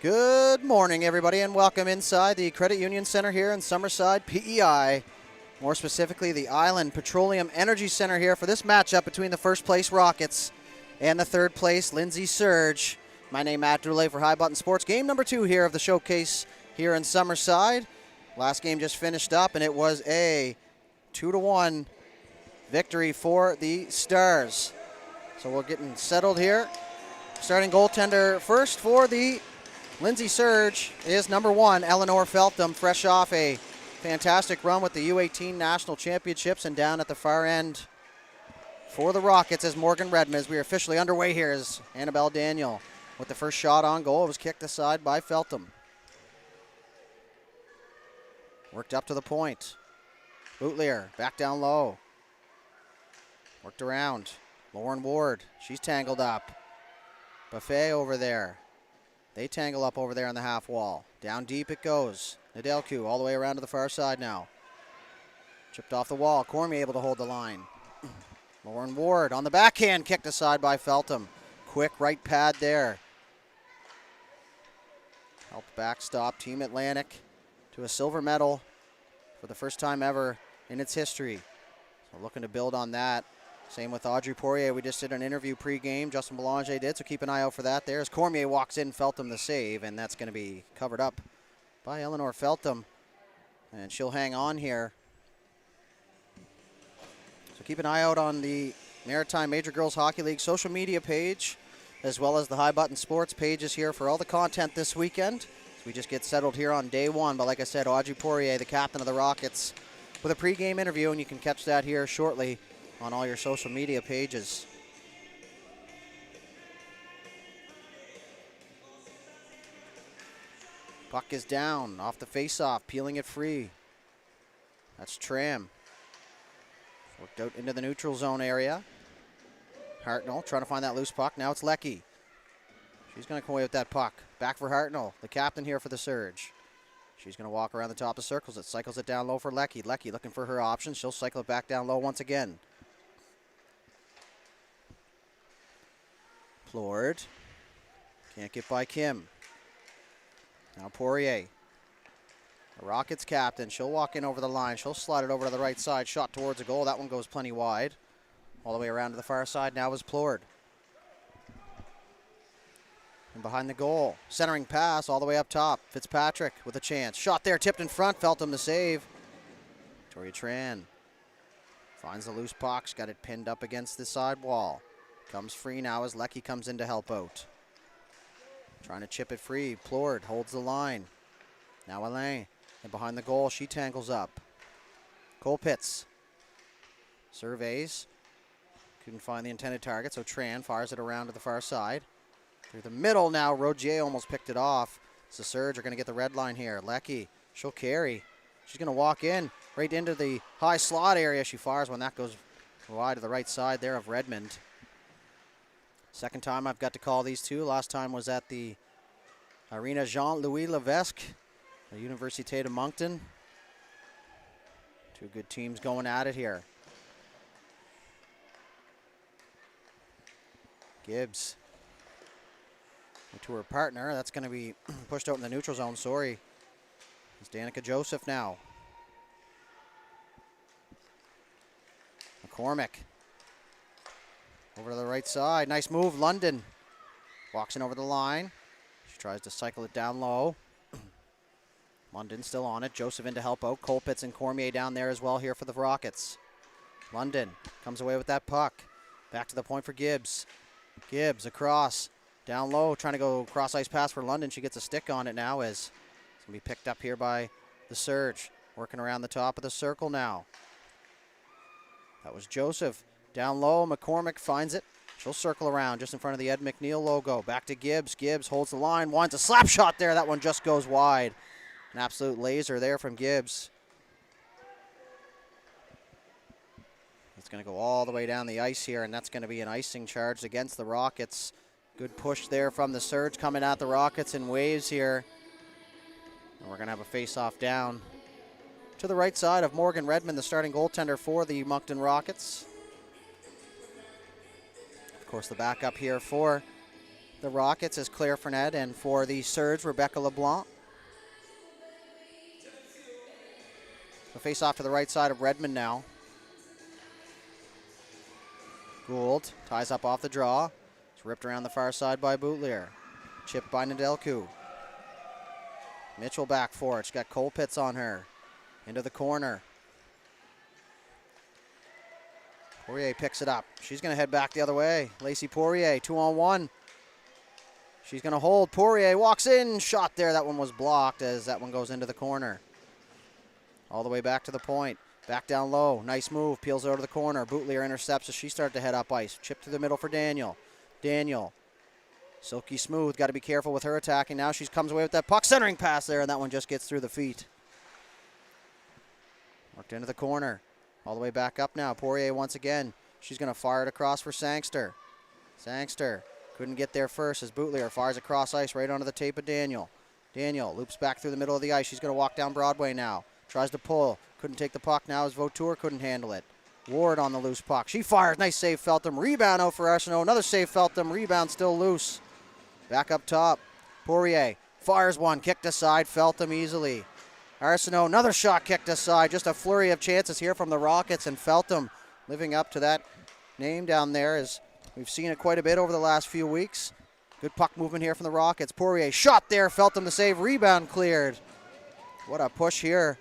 Good morning, everybody, and welcome inside the Credit Union Center here in Summerside, PEI. More specifically, the Island Petroleum Energy Center here for this matchup between the first place Rockets and the third place Lindsay Surge. My name is Matt Droulet for High Button Sports. Game number 2 here of the showcase here in Summerside. Last game just finished up, and it was a 2-1 victory for the Stars. So we're getting settled here. Starting goaltender first for the Lindsay Surge is number 1, Eleanor Feltham, fresh off a fantastic run with the U18 National Championships. And down at the far end for the Rockets is Morgan Redmond. As we are officially underway here is Annabelle Daniel with the first shot on goal. It was kicked aside by Feltham. Worked up to the point. Boutlier back down low. Worked around. Lauren Ward, she's tangled up. Buffet over there. They tangle up over there on the half wall. Down deep it goes. Nedelku all the way around to the far side now. Chipped off the wall. Cormier able to hold the line. Lauren Ward on the backhand, kicked aside by Feltham. Quick right pad there. Helped backstop Team Atlantic to a silver medal for the first time ever in its history. So looking to build on that. Same with Audrey Poirier. We just did an interview pre-game. Justin Belanger did, so keep an eye out for that there. As Cormier walks in, Feltham the save, and that's going to be covered up by Eleanor Feltham. And she'll hang on here. So keep an eye out on the Maritime Major Girls Hockey League social media page, as well as the High Button Sports pages here for all the content this weekend. So we just get settled here on day 1. But like I said, Audrey Poirier, the captain of the Rockets, with a pre-game interview, and you can catch that here shortly on all your social media pages. Puck is down, off the face-off, peeling it free. That's Tram. Worked out into the neutral zone area. Hartnell trying to find that loose puck. Now it's Leckie. She's going to come away with that puck. Back for Hartnell, the captain here for the Surge. She's going to walk around the top of circles. It cycles it down low for Leckie. Leckie looking for her options. She'll cycle it back down low once again. Lord. Can't get by Kim. Now Poirier. The Rockets captain. She'll walk in over the line. She'll slide it over to the right side. Shot towards a goal. That one goes plenty wide. All the way around to the far side now is Plord. And behind the goal. Centering pass all the way up top. Fitzpatrick with a chance. Shot there. Tipped in front. Feltham the save. Victoria Tran finds the loose puck. She's got it pinned up against the side wall. Comes free now as Leckie comes in to help out. Trying to chip it free. Plord holds the line. Now Alain. And behind the goal, she tangles up. Colpitz surveys. Couldn't find the intended target, so Tran fires it around to the far side. Through the middle now, Rogier almost picked it off. So the Surge are going to get the red line here. Leckie, she'll carry. She's going to walk in right into the high slot area. She fires when that goes wide to the right side there of Redmond. Second time I've got to call these two. Last time was at the Arena Jean-Louis Levesque, the Université de Moncton. Two good teams going at it here. Gibbs to her partner. That's going to be pushed out in the neutral zone. Sorry. It's Danica Joseph now. McCormick. Over to the right side. Nice move. London walks in over the line. She tries to cycle it down low. London still on it. Joseph in to help out. Colpitz and Cormier down there as well here for the Rockets. London comes away with that puck. Back to the point for Gibbs. Gibbs across. Down low. Trying to go cross ice pass for London. She gets a stick on it now as it's going to be picked up here by the Surge. Working around the top of the circle now. That was Joseph. Down low, McCormick finds it. She'll circle around just in front of the Ed McNeil logo. Back to Gibbs. Gibbs holds the line. Wants a slap shot there. That one just goes wide. An absolute laser there from Gibbs. It's going to go all the way down the ice here, and that's going to be an icing charge against the Rockets. Good push there from the Surge coming at the Rockets in waves here. And we're going to have a face-off down to the right side of Morgan Redmond, the starting goaltender for the Moncton Rockets. Of course, the backup here for the Rockets is Claire Fournette, and for the Surge, Rebecca LeBlanc. So face off to the right side of Redmond now. Gould ties up off the draw. It's ripped around the far side by Boutlier. Chipped by Nedelku. Mitchell back for it. She's got Colpitts on her. Into the corner. Poirier picks it up. She's going to head back the other way. Lacey Poirier, 2-on-1. She's going to hold. Poirier walks in. Shot there. That one was blocked as that one goes into the corner. All the way back to the point. Back down low. Nice move. Peels out of the corner. Boutlier intercepts as she started to head up ice. Chip to the middle for Daniel. Daniel. Silky smooth. Got to be careful with her attacking. Now she comes away with that puck. Centering pass there, and that one just gets through the feet. Worked into the corner. All the way back up now. Poirier once again. She's going to fire it across for Sangster. Sangster couldn't get there first as Boutlier fires across ice right onto the tape of Daniel. Daniel loops back through the middle of the ice. She's going to walk down Broadway now. Tries to pull. Couldn't take the puck now as Vautour couldn't handle it. Ward on the loose puck. She fires. Nice save, Feltham. Rebound out for Arsenault. Another save, Feltham. Rebound still loose. Back up top. Poirier fires one. Kicked aside. Feltham easily. Arsenault, another shot kicked aside. Just a flurry of chances here from the Rockets, and Feltham living up to that name down there as we've seen it quite a bit over the last few weeks. Good puck movement here from the Rockets. Poirier shot there. Feltham the save. Rebound cleared. What a push here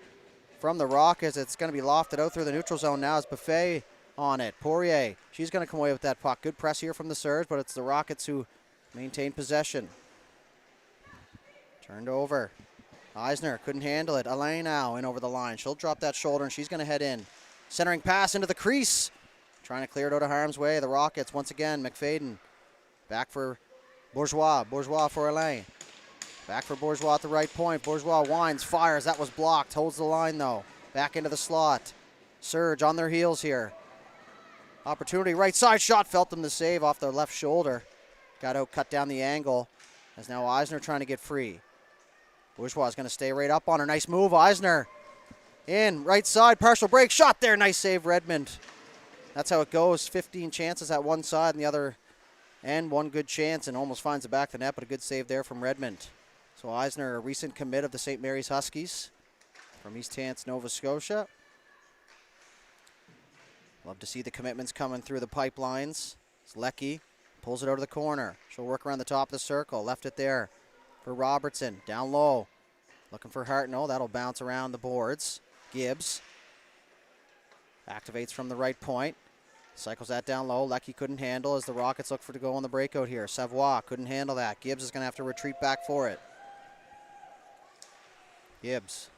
from the Rockets. It's going to be lofted out through the neutral zone now as Buffet on it. Poirier, she's going to come away with that puck. Good press here from the Surge, but it's the Rockets who maintain possession. Turned over. Eisner couldn't handle it. Alain now in over the line. She'll drop that shoulder, and she's going to head in. Centering pass into the crease. Trying to clear it out of harm's way. The Rockets once again. McFadden back for Bourgeois. Bourgeois for Alain. Back for Bourgeois at the right point. Bourgeois winds, fires. That was blocked. Holds the line, though. Back into the slot. Surge on their heels here. Opportunity. Right side shot. Feltham the save off the left shoulder. Got out, cut down the angle. As now Eisner trying to get free. Bourgeois is going to stay right up on her. Nice move. Eisner in. Right side. Partial break. Shot there. Nice save, Redmond. That's how it goes. 15 chances at one side and the other end. One good chance and almost finds the back of the net, but a good save there from Redmond. So Eisner, a recent commit of the St. Mary's Huskies from East Hants, Nova Scotia. Love to see the commitments coming through the pipelines. It's Leckie. Pulls it out of the corner. She'll work around the top of the circle. Left it there for Robertson. Down low. Looking for Hartnell. That'll bounce around the boards. Gibbs activates from the right point. Cycles that down low. Leckie couldn't handle as the Rockets look for to go on the breakout here. Savoie couldn't handle that. Gibbs is going to have to retreat back for it. Gibbs.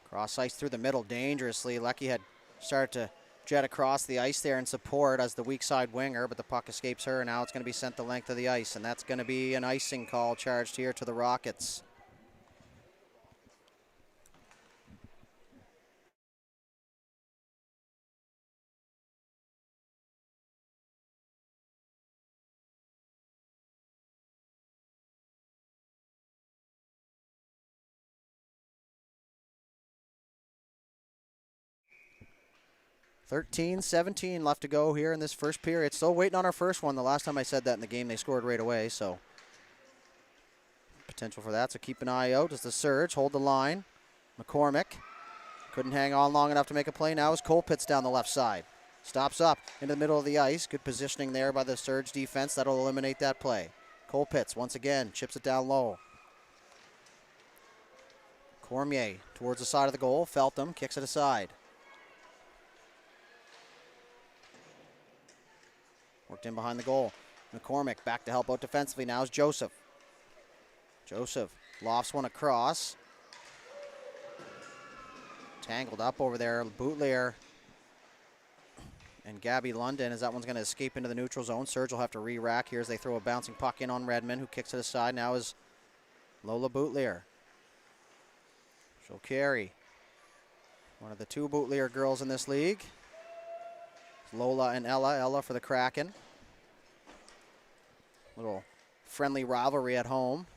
Cross ice through the middle dangerously. Leckie had started to jet across the ice there in support as the weak side winger, but the puck escapes her, and now it's going to be sent the length of the ice, and that's going to be an icing call charged here to the Rockets. $13-17 left to go here in this first period. Still waiting on our first one. The last time I said that in the game, they scored right away, so potential for that. So keep an eye out as the Surge hold the line. McCormick couldn't hang on long enough to make a play. Now as Colpitts down the left side. Stops up into the middle of the ice. Good positioning there by the Surge defense. That'll eliminate that play. Colpitts once again chips it down low. Cormier towards the side of the goal. Feltham kicks it aside. Worked in behind the goal. McCormick back to help out defensively. Now is Joseph. Joseph lofts one across. Tangled up over there. Boutlier and Gabby London as that one's going to escape into the neutral zone. Surge will have to re-rack here as they throw a bouncing puck in on Redmond, who kicks it aside. Now is Lola Boutlier. She'll carry. One of the two Boutlier girls in this league. Lola and Ella. Ella for the Kraken. Little friendly rivalry at home.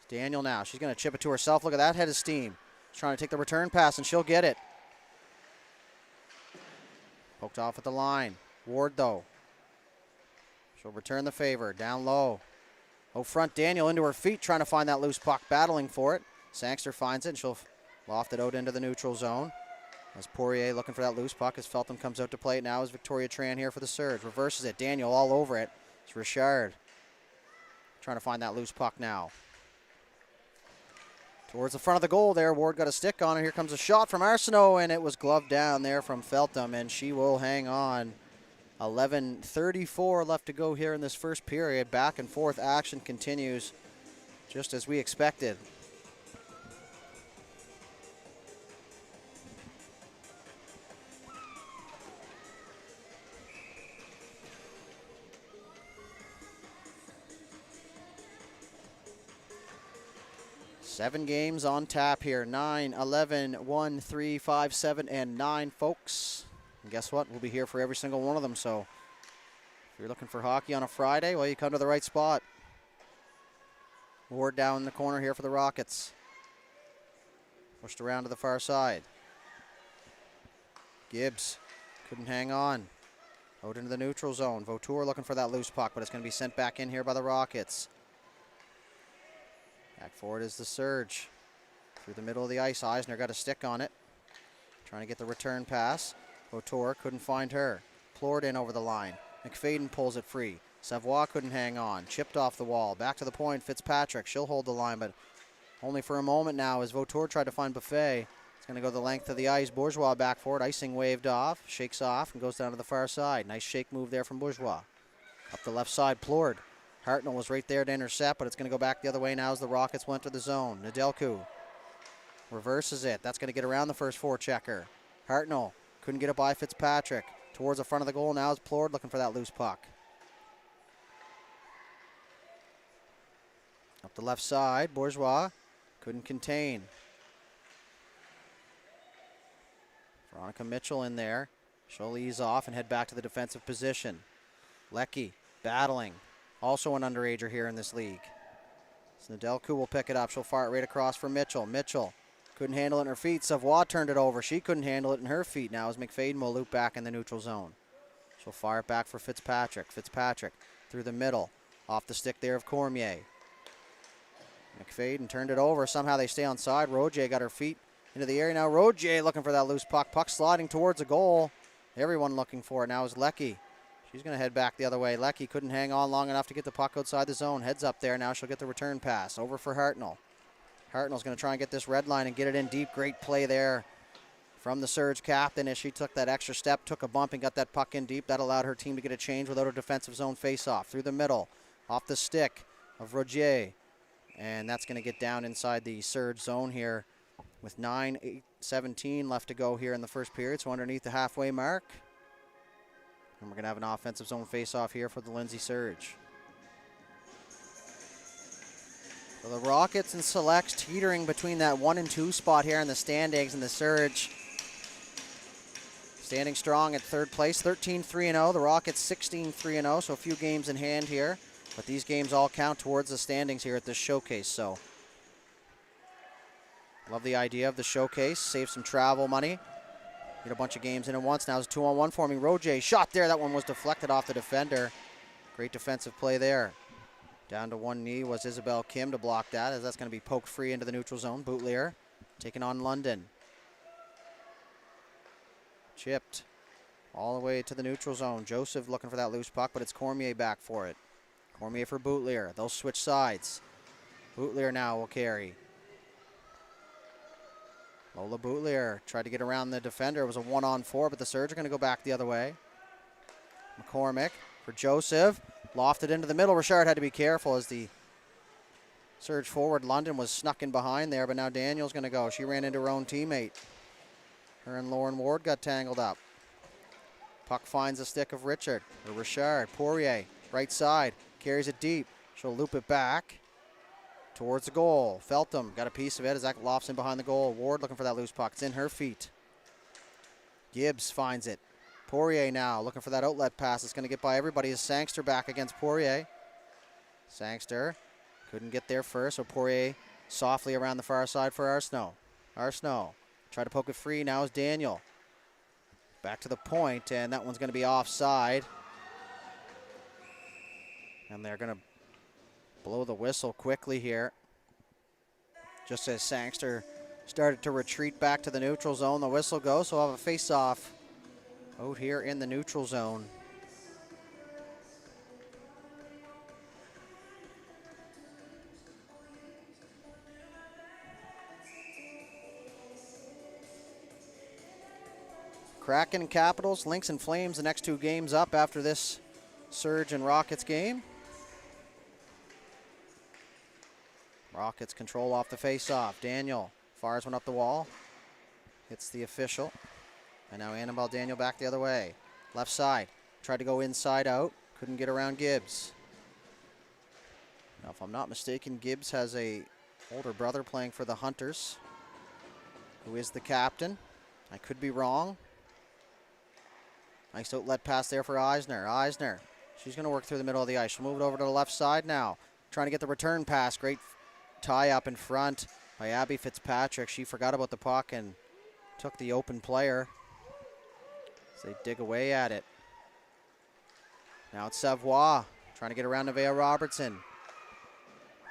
Daniel now. She's going to chip it to herself. Look at that head of steam. She's trying to take the return pass, and she'll get it. Poked off at the line. Ward, though. She'll return the favor. Down low. Oh, front Daniel into her feet, trying to find that loose puck, battling for it. Sangster finds it, and she'll loft it out into the neutral zone. As Poirier looking for that loose puck, as Feltham comes out to play it now, is Victoria Tran here for the surge. Reverses it. Daniel all over it. It's Richard trying to find that loose puck now. Towards the front of the goal there. Ward got a stick on it. Here comes a shot from Arsenault, and it was gloved down there from Feltham, and she will hang on. 11:34 left to go here in this first period. Back and forth action continues just as we expected. Seven games on tap here. 9, 11, 1, 3, 5, 7, and 9, folks. And guess what? We'll be here for every single one of them. So if you're looking for hockey on a Friday, well, you come to the right spot. Ward down in the corner here for the Rockets. Pushed around to the far side. Gibbs couldn't hang on. Out into the neutral zone. Vautour looking for that loose puck, but it's going to be sent back in here by the Rockets. Back forward is the surge. Through the middle of the ice, Eisner got a stick on it. Trying to get the return pass. Vautour couldn't find her. Plourd in over the line. McFadden pulls it free. Savoie couldn't hang on. Chipped off the wall. Back to the point, Fitzpatrick. She'll hold the line, but only for a moment now as Vautour tried to find Buffet. It's going to go the length of the ice. Bourgeois back forward. Icing waved off. Shakes off and goes down to the far side. Nice shake move there from Bourgeois. Up the left side, Plourd. Hartnell was right there to intercept, but it's going to go back the other way now as the Rockets went to the zone. Nedelku reverses it. That's going to get around the first forechecker. Hartnell couldn't get it by Fitzpatrick. Towards the front of the goal now is Plourd looking for that loose puck. Up the left side, Bourgeois couldn't contain. Veronica Mitchell in there. She'll ease off and head back to the defensive position. Leckie battling. Also an underager here in this league. Nedelku will pick it up. She'll fire it right across for Mitchell. Mitchell couldn't handle it in her feet. Savoie turned it over. She couldn't handle it in her feet now as McFadden will loop back in the neutral zone. She'll fire it back for Fitzpatrick. Fitzpatrick through the middle. Off the stick there of Cormier. McFadden turned it over. Somehow they stay on side. Rogier got her feet into the area. Now Rogier looking for that loose puck. Puck sliding towards a goal. Everyone looking for it now is Leckie. She's going to head back the other way. Leckie couldn't hang on long enough to get the puck outside the zone. Heads up there. Now she'll get the return pass. Over for Hartnell. Hartnell's going to try and get this red line and get it in deep. Great play there from the Surge captain as she took that extra step, took a bump, and got that puck in deep. That allowed her team to get a change without a defensive zone face-off. Through the middle. Off the stick of Rogier. And that's going to get down inside the Surge zone here with 9:17 left to go here in the first period. So underneath the halfway mark. And we're going to have an offensive zone face-off here for the Lindsay Surge. So the Rockets and Selects teetering between that 1 and 2 spot here in the standings, and the Surge standing strong at third place, 13-3-0. The Rockets 16-3-0, so a few games in hand here. But these games all count towards the standings here at this showcase. So love the idea of the showcase. Save some travel money. Get a bunch of games in at once. Now it's 2-on-1 forming. Rogier shot there. That one was deflected off the defender. Great defensive play there. Down to one knee was Isabel Kim to block that, as that's going to be poked free into the neutral zone. Boutlier taking on London. Chipped all the way to the neutral zone. Joseph looking for that loose puck, but it's Cormier back for it. Cormier for Boutlier. They'll switch sides. Boutlier now will carry. Lola Boutlier tried to get around the defender. It was a 1-on-4, but the Surge are going to go back the other way. McCormick for Joseph. Lofted into the middle. Richard had to be careful as the Surge forward, London, was snuck in behind there, but now Daniel's going to go. She ran into her own teammate. Her and Lauren Ward got tangled up. Puck finds the stick of Richard. Poirier, right side, carries it deep. She'll loop it back towards the goal. Feltham got a piece of it as that lofts in behind the goal. Ward looking for that loose puck. It's in her feet. Gibbs finds it. Poirier now looking for that outlet pass. It's going to get by everybody. Is Sangster back against Poirier. Sangster couldn't get there first, so Poirier softly around the far side for Arsenault. Arsenault tried to poke it free. Now is Daniel. Back to the point, and that one's going to be offside. And they're going to blow the whistle quickly here. Just as Sangster started to retreat back to the neutral zone, the whistle goes, so we'll have a face-off out here in the neutral zone. Kraken and Capitals, Lynx and Flames, the next two games up after this Surge and Rockets game. Rockets control off the face-off. Daniel fires one up the wall. Hits the official. And now Annabelle Daniel back the other way. Left side. Tried to go inside out. Couldn't get around Gibbs. Now, if I'm not mistaken, Gibbs has a older brother playing for the Hunters, who is the captain. I could be wrong. Nice outlet pass there for Eisner. Eisner. She's going to work through the middle of the ice. She'll move it over to the left side now. Trying to get the return pass. Great tie up in front by Abby Fitzpatrick. She forgot about the puck and took the open player as they dig away at it. Now it's Savoie trying to get around Nevaeh Robertson.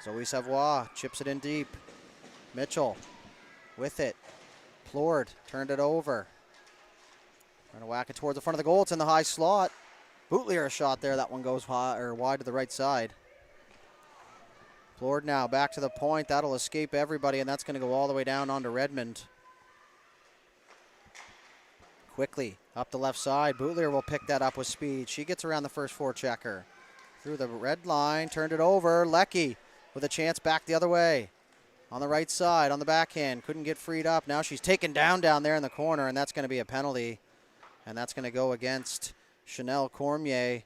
Zoe Savoie chips it in deep. Mitchell with it. Plord turned it over. Trying to whack it towards the front of the goal. It's in the high slot. Bootlier a shot there. That one goes high, or wide to the right side. Plord now back to the point. That'll escape everybody, and that's going to go all the way down onto Redmond. Quickly up the left side. Bootlier will pick that up with speed. She gets around the first forechecker. Through the red line. Turned it over. Leckie with a chance back the other way. On the right side, on the backhand. Couldn't get freed up. Now she's taken down there in the corner, and that's going to be a penalty. And that's going to go against Chanel Cormier.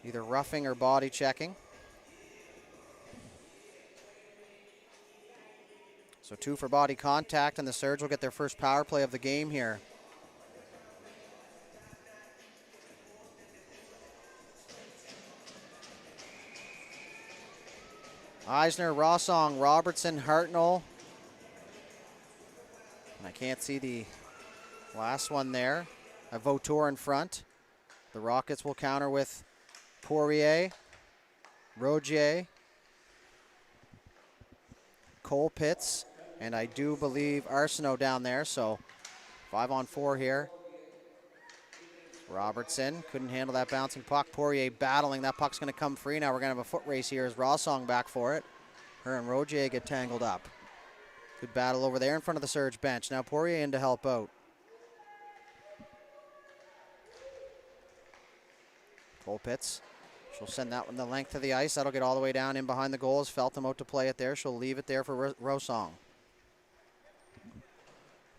Either roughing or body checking. So 2 for body contact, and the Surge will get their first power play of the game here. Eisner, Rossong, Robertson, Hartnell. And I can't see the last one there. A Vautour in front. The Rockets will counter with Poirier, Rogier, Cole Pitts, and I do believe Arsenault down there. So 5-on-4 here. Robertson couldn't handle that bouncing puck. Poirier battling. That puck's going to come free. Now we're going to have a foot race here as Rossong back for it. Her and Rogier get tangled up. Good battle over there in front of the Surge bench. Now Poirier in to help out. Cole Pitts. She'll send that one the length of the ice. That'll get all the way down in behind the goals. Feltham out to play it there. She'll leave it there for Rossong.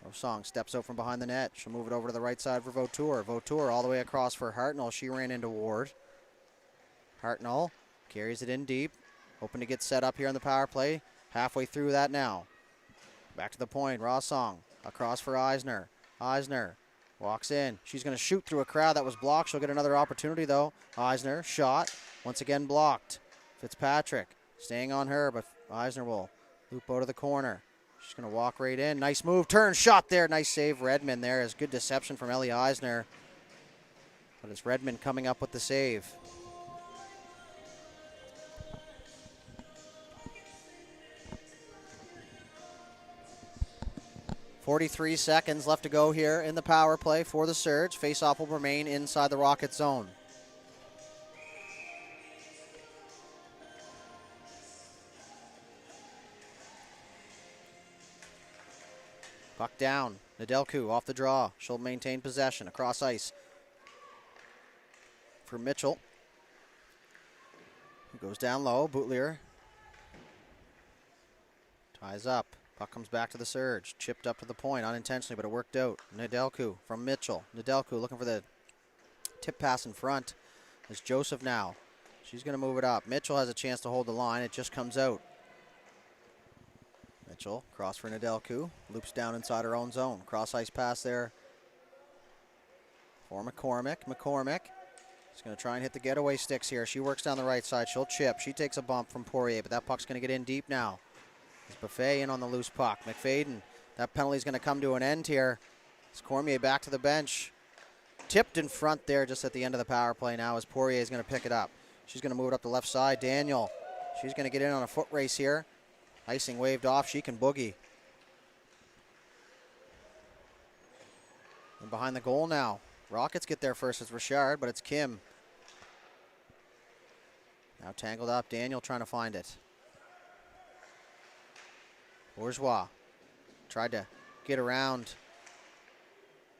Rossong steps out from behind the net. She'll move it over to the right side for Vautour. Vautour all the way across for Hartnell. She ran into Ward. Hartnell carries it in deep. Hoping to get set up here on the power play. Halfway through that now. Back to the point. Rossong across for Eisner. Eisner walks in. She's going to shoot through a crowd that was blocked. She'll get another opportunity, though. Eisner, shot. Once again blocked. Fitzpatrick staying on her, but Eisner will loop out of the corner. She's going to walk right in. Nice move. Turn, shot there. Nice save, Redmond there. Is good deception from Ellie Eisner. But it's Redmond coming up with the save. .43 seconds left to go here in the power play for the Surge. Face-off will remain inside the Rocket zone. Puck down. Nedelku off the draw. She'll maintain possession across ice for Mitchell. He goes down low. Bootlier ties up. Puck comes back to the Surge. Chipped up to the point unintentionally, but it worked out. Nedelku from Mitchell. Nedelku looking for the tip pass in front. It's Joseph now. She's going to move it up. Mitchell has a chance to hold the line. It just comes out. Mitchell, cross for Nedelku. Loops down inside her own zone. Cross ice pass there for McCormick. McCormick is going to try and hit the getaway sticks here. She works down the right side. She'll chip. She takes a bump from Poirier, but that puck's going to get in deep now. It's Buffet in on the loose puck. McFadden, that penalty is going to come to an end here. It's Cormier back to the bench. Tipped in front there just at the end of the power play now as Poirier is going to pick it up. She's going to move it up the left side. Daniel, she's going to get in on a foot race here. Icing waved off. She can boogie. And behind the goal now. Rockets get there first. It's Richard, but it's Kim. Now tangled up. Daniel trying to find it. Bourgeois tried to get around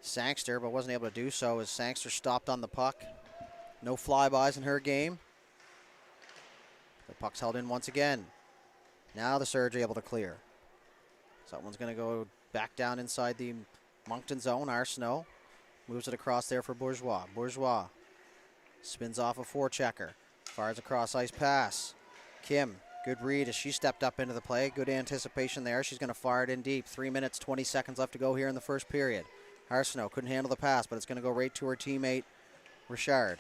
Sangster, but wasn't able to do so as Sangster stopped on the puck. No flybys in her game. The puck's held in once again. Now the Surge are able to clear. So that one's going to go back down inside the Moncton zone. Arsenault moves it across there for Bourgeois. Bourgeois spins off a forechecker. Fires a cross ice pass. Kim, good read as she stepped up into the play. Good anticipation there. She's going to fire it in deep. 3 minutes, 20 seconds left to go here in the first period. Arsenault couldn't handle the pass, but it's going to go right to her teammate, Richard.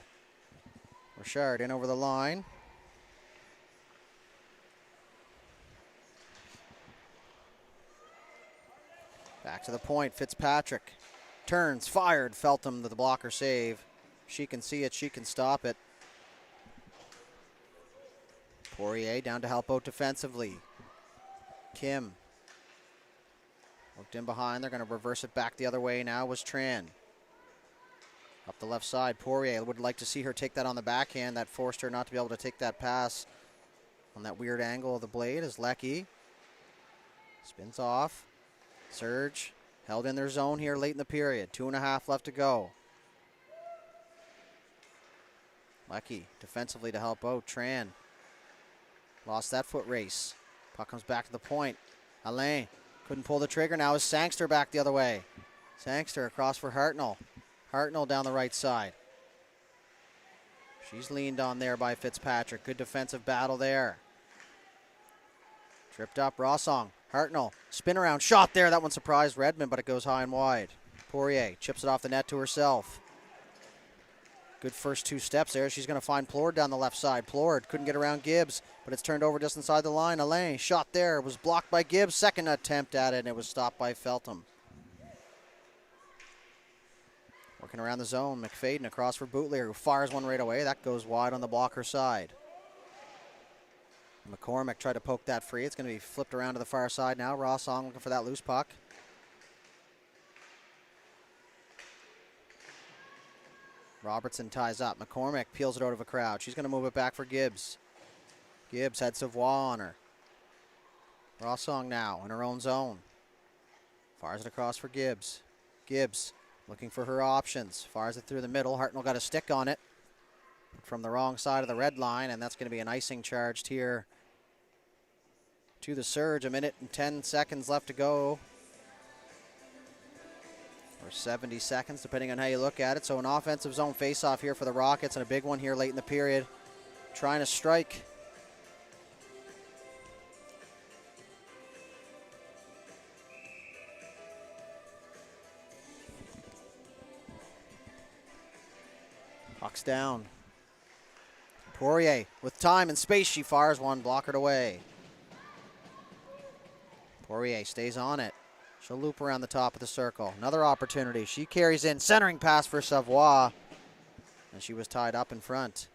Richard in over the line. Back to the point, Fitzpatrick. Turns, fired, Feltham to the blocker save. She can see it, she can stop it. Poirier down to help out defensively. Kim. Looked in behind, they're going to reverse it back the other way now was Tran. Up the left side, Poirier would like to see her take that on the backhand. That forced her not to be able to take that pass on that weird angle of the blade as Lecky spins off. Surge held in their zone here late in the period. 2.5 left to go. Lecky defensively to help out. Tran lost that foot race. Puck comes back to the point. Alain couldn't pull the trigger. Now is Sangster back the other way. Sangster across for Hartnell. Hartnell down the right side. She's leaned on there by Fitzpatrick. Good defensive battle there. Tripped up, Rossong. Hartnell, spin around, shot there. That one surprised Redmond, but it goes high and wide. Poirier chips it off the net to herself. Good first 2 steps there. She's going to find Plord down the left side. Plord couldn't get around Gibbs, but it's turned over just inside the line. Alain, shot there. It was blocked by Gibbs. Second attempt at it, and it was stopped by Feltham. Working around the zone, McFadden across for Boutlier, who fires one right away. That goes wide on the blocker side. McCormick tried to poke that free. It's going to be flipped around to the far side now. Rossong looking for that loose puck. Robertson ties up. McCormick peels it out of a crowd. She's going to move it back for Gibbs. Gibbs had Savoie on her. Rossong now in her own zone. Fires it across for Gibbs. Gibbs looking for her options. Fires it through the middle. Hartnell got a stick on it from the wrong side of the red line, and that's going to be an icing charged here to the Surge. 1 minute and 10 seconds left to go. Or 70 seconds, depending on how you look at it. So an offensive zone faceoff here for the Rockets, and a big one here late in the period. Trying to strike. Puck's down. Poirier with time and space. She fires one, blockered away. Poirier stays on it. She'll loop around the top of the circle. Another opportunity. She carries in. Centering pass for Savoie. And she was tied up in front.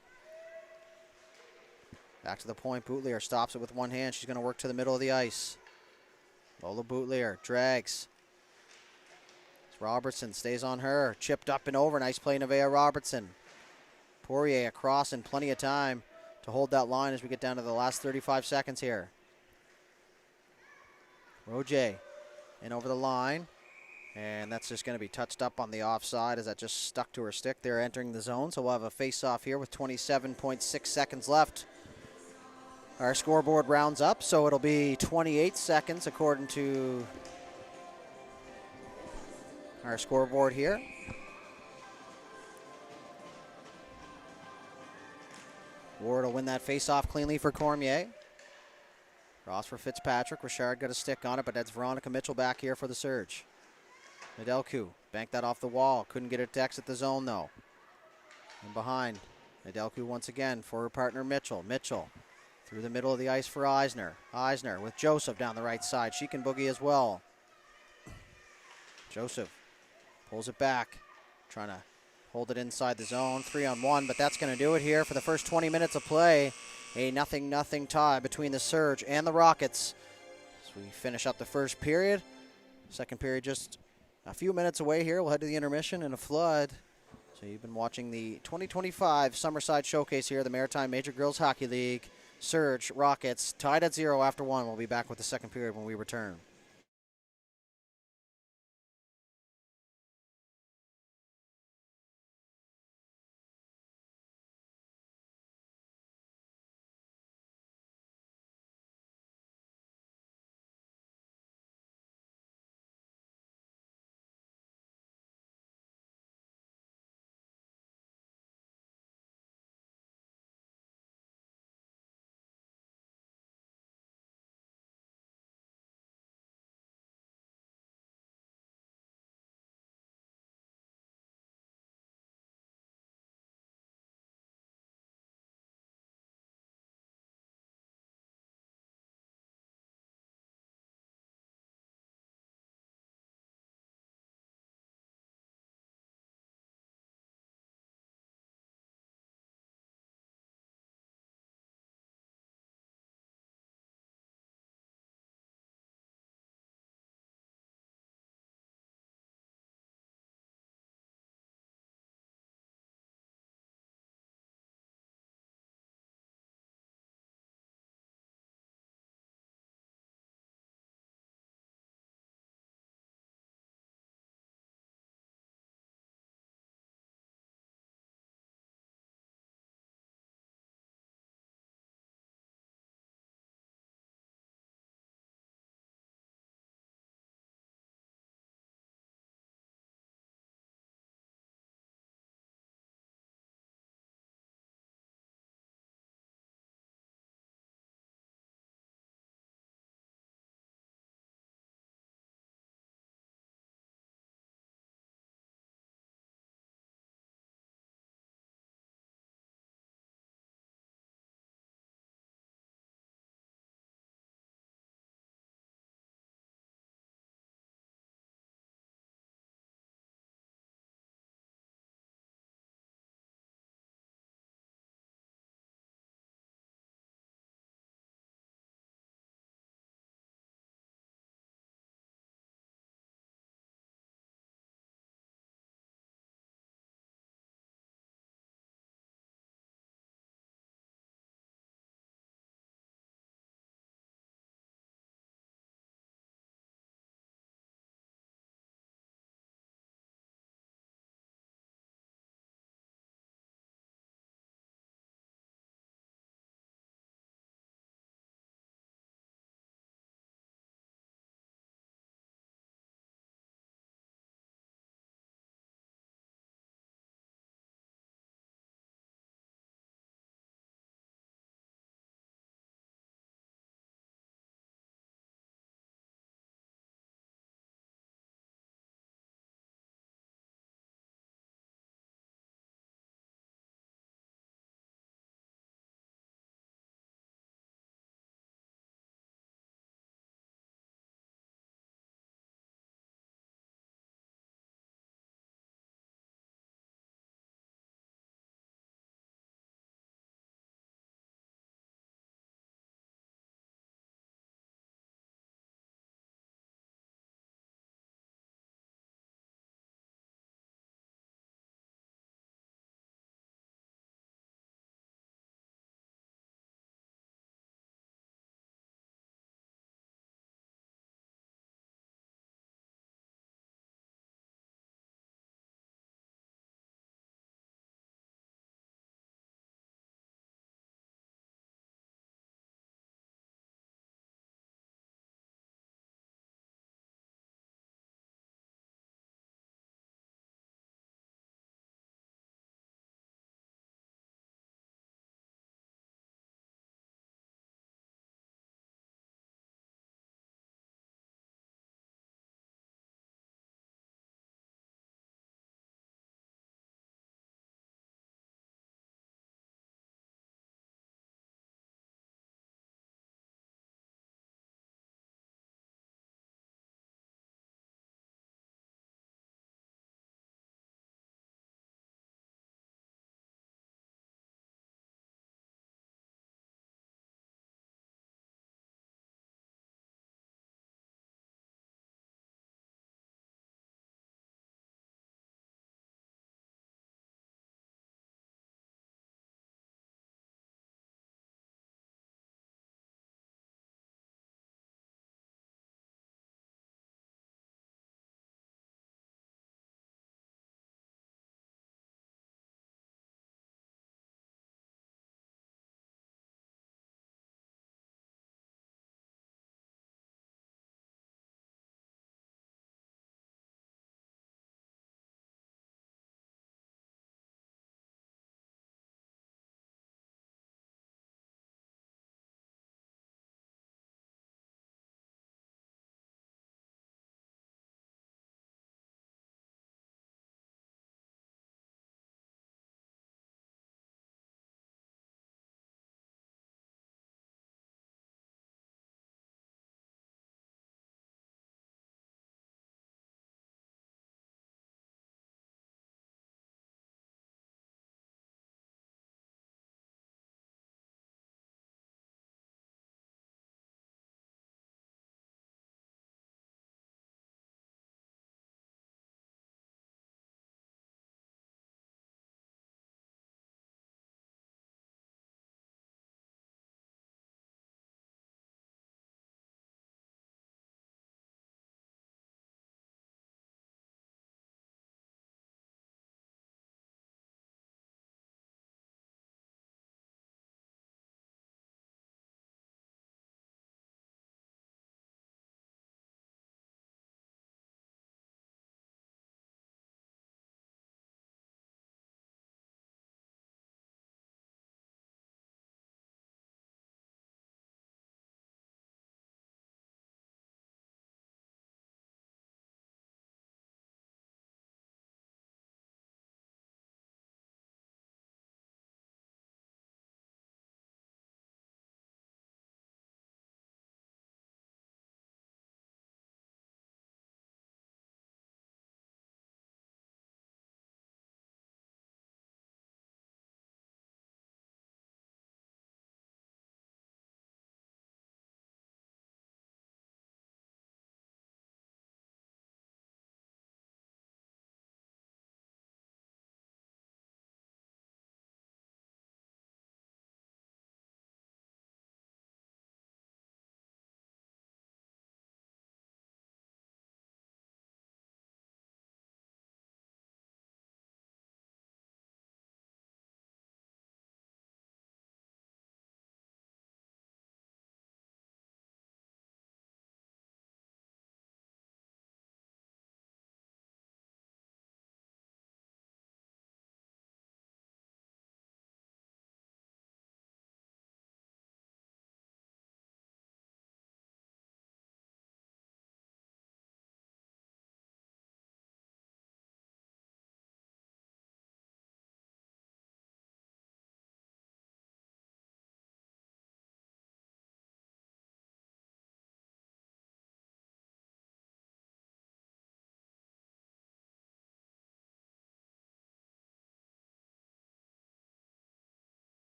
Back to the point. Boutlier stops it with one hand. She's going to work to the middle of the ice. Lola Boutlier drags. Robertson stays on her. Chipped up and over. Nice play, Nevaeh Robertson. Poirier across in plenty of time to hold that line as we get down to the last 35 seconds here. Roger in over the line. And that's just going to be touched up on the offside as that just stuck to her stick. They're entering the zone, so we'll have a face-off here with 27.6 seconds left. Our scoreboard rounds up, so it'll be 28 seconds according to our scoreboard here. Ward will win that face-off cleanly for Cormier. Cross for Fitzpatrick. Richard got a stick on it, but that's Veronica Mitchell back here for the Surge. Nedelku banked that off the wall. Couldn't get it to exit the zone, though. And behind, Nedelku once again for her partner Mitchell. Mitchell through the middle of the ice for Eisner. Eisner with Joseph down the right side. She can boogie as well. Joseph pulls it back, trying to hold it inside the zone. 3-on-1, but that's going to do it here for the first 20 minutes of play. A 0-0 tie between the Surge and the Rockets as we finish up the first period. Second period just a few minutes away here. We'll head to the intermission and a flood. So you've been watching the 2025 Summerside Showcase here, the Maritime Major Girls Hockey League. Surge, Rockets, tied at 0 after 1. We'll be back with the second period when we return.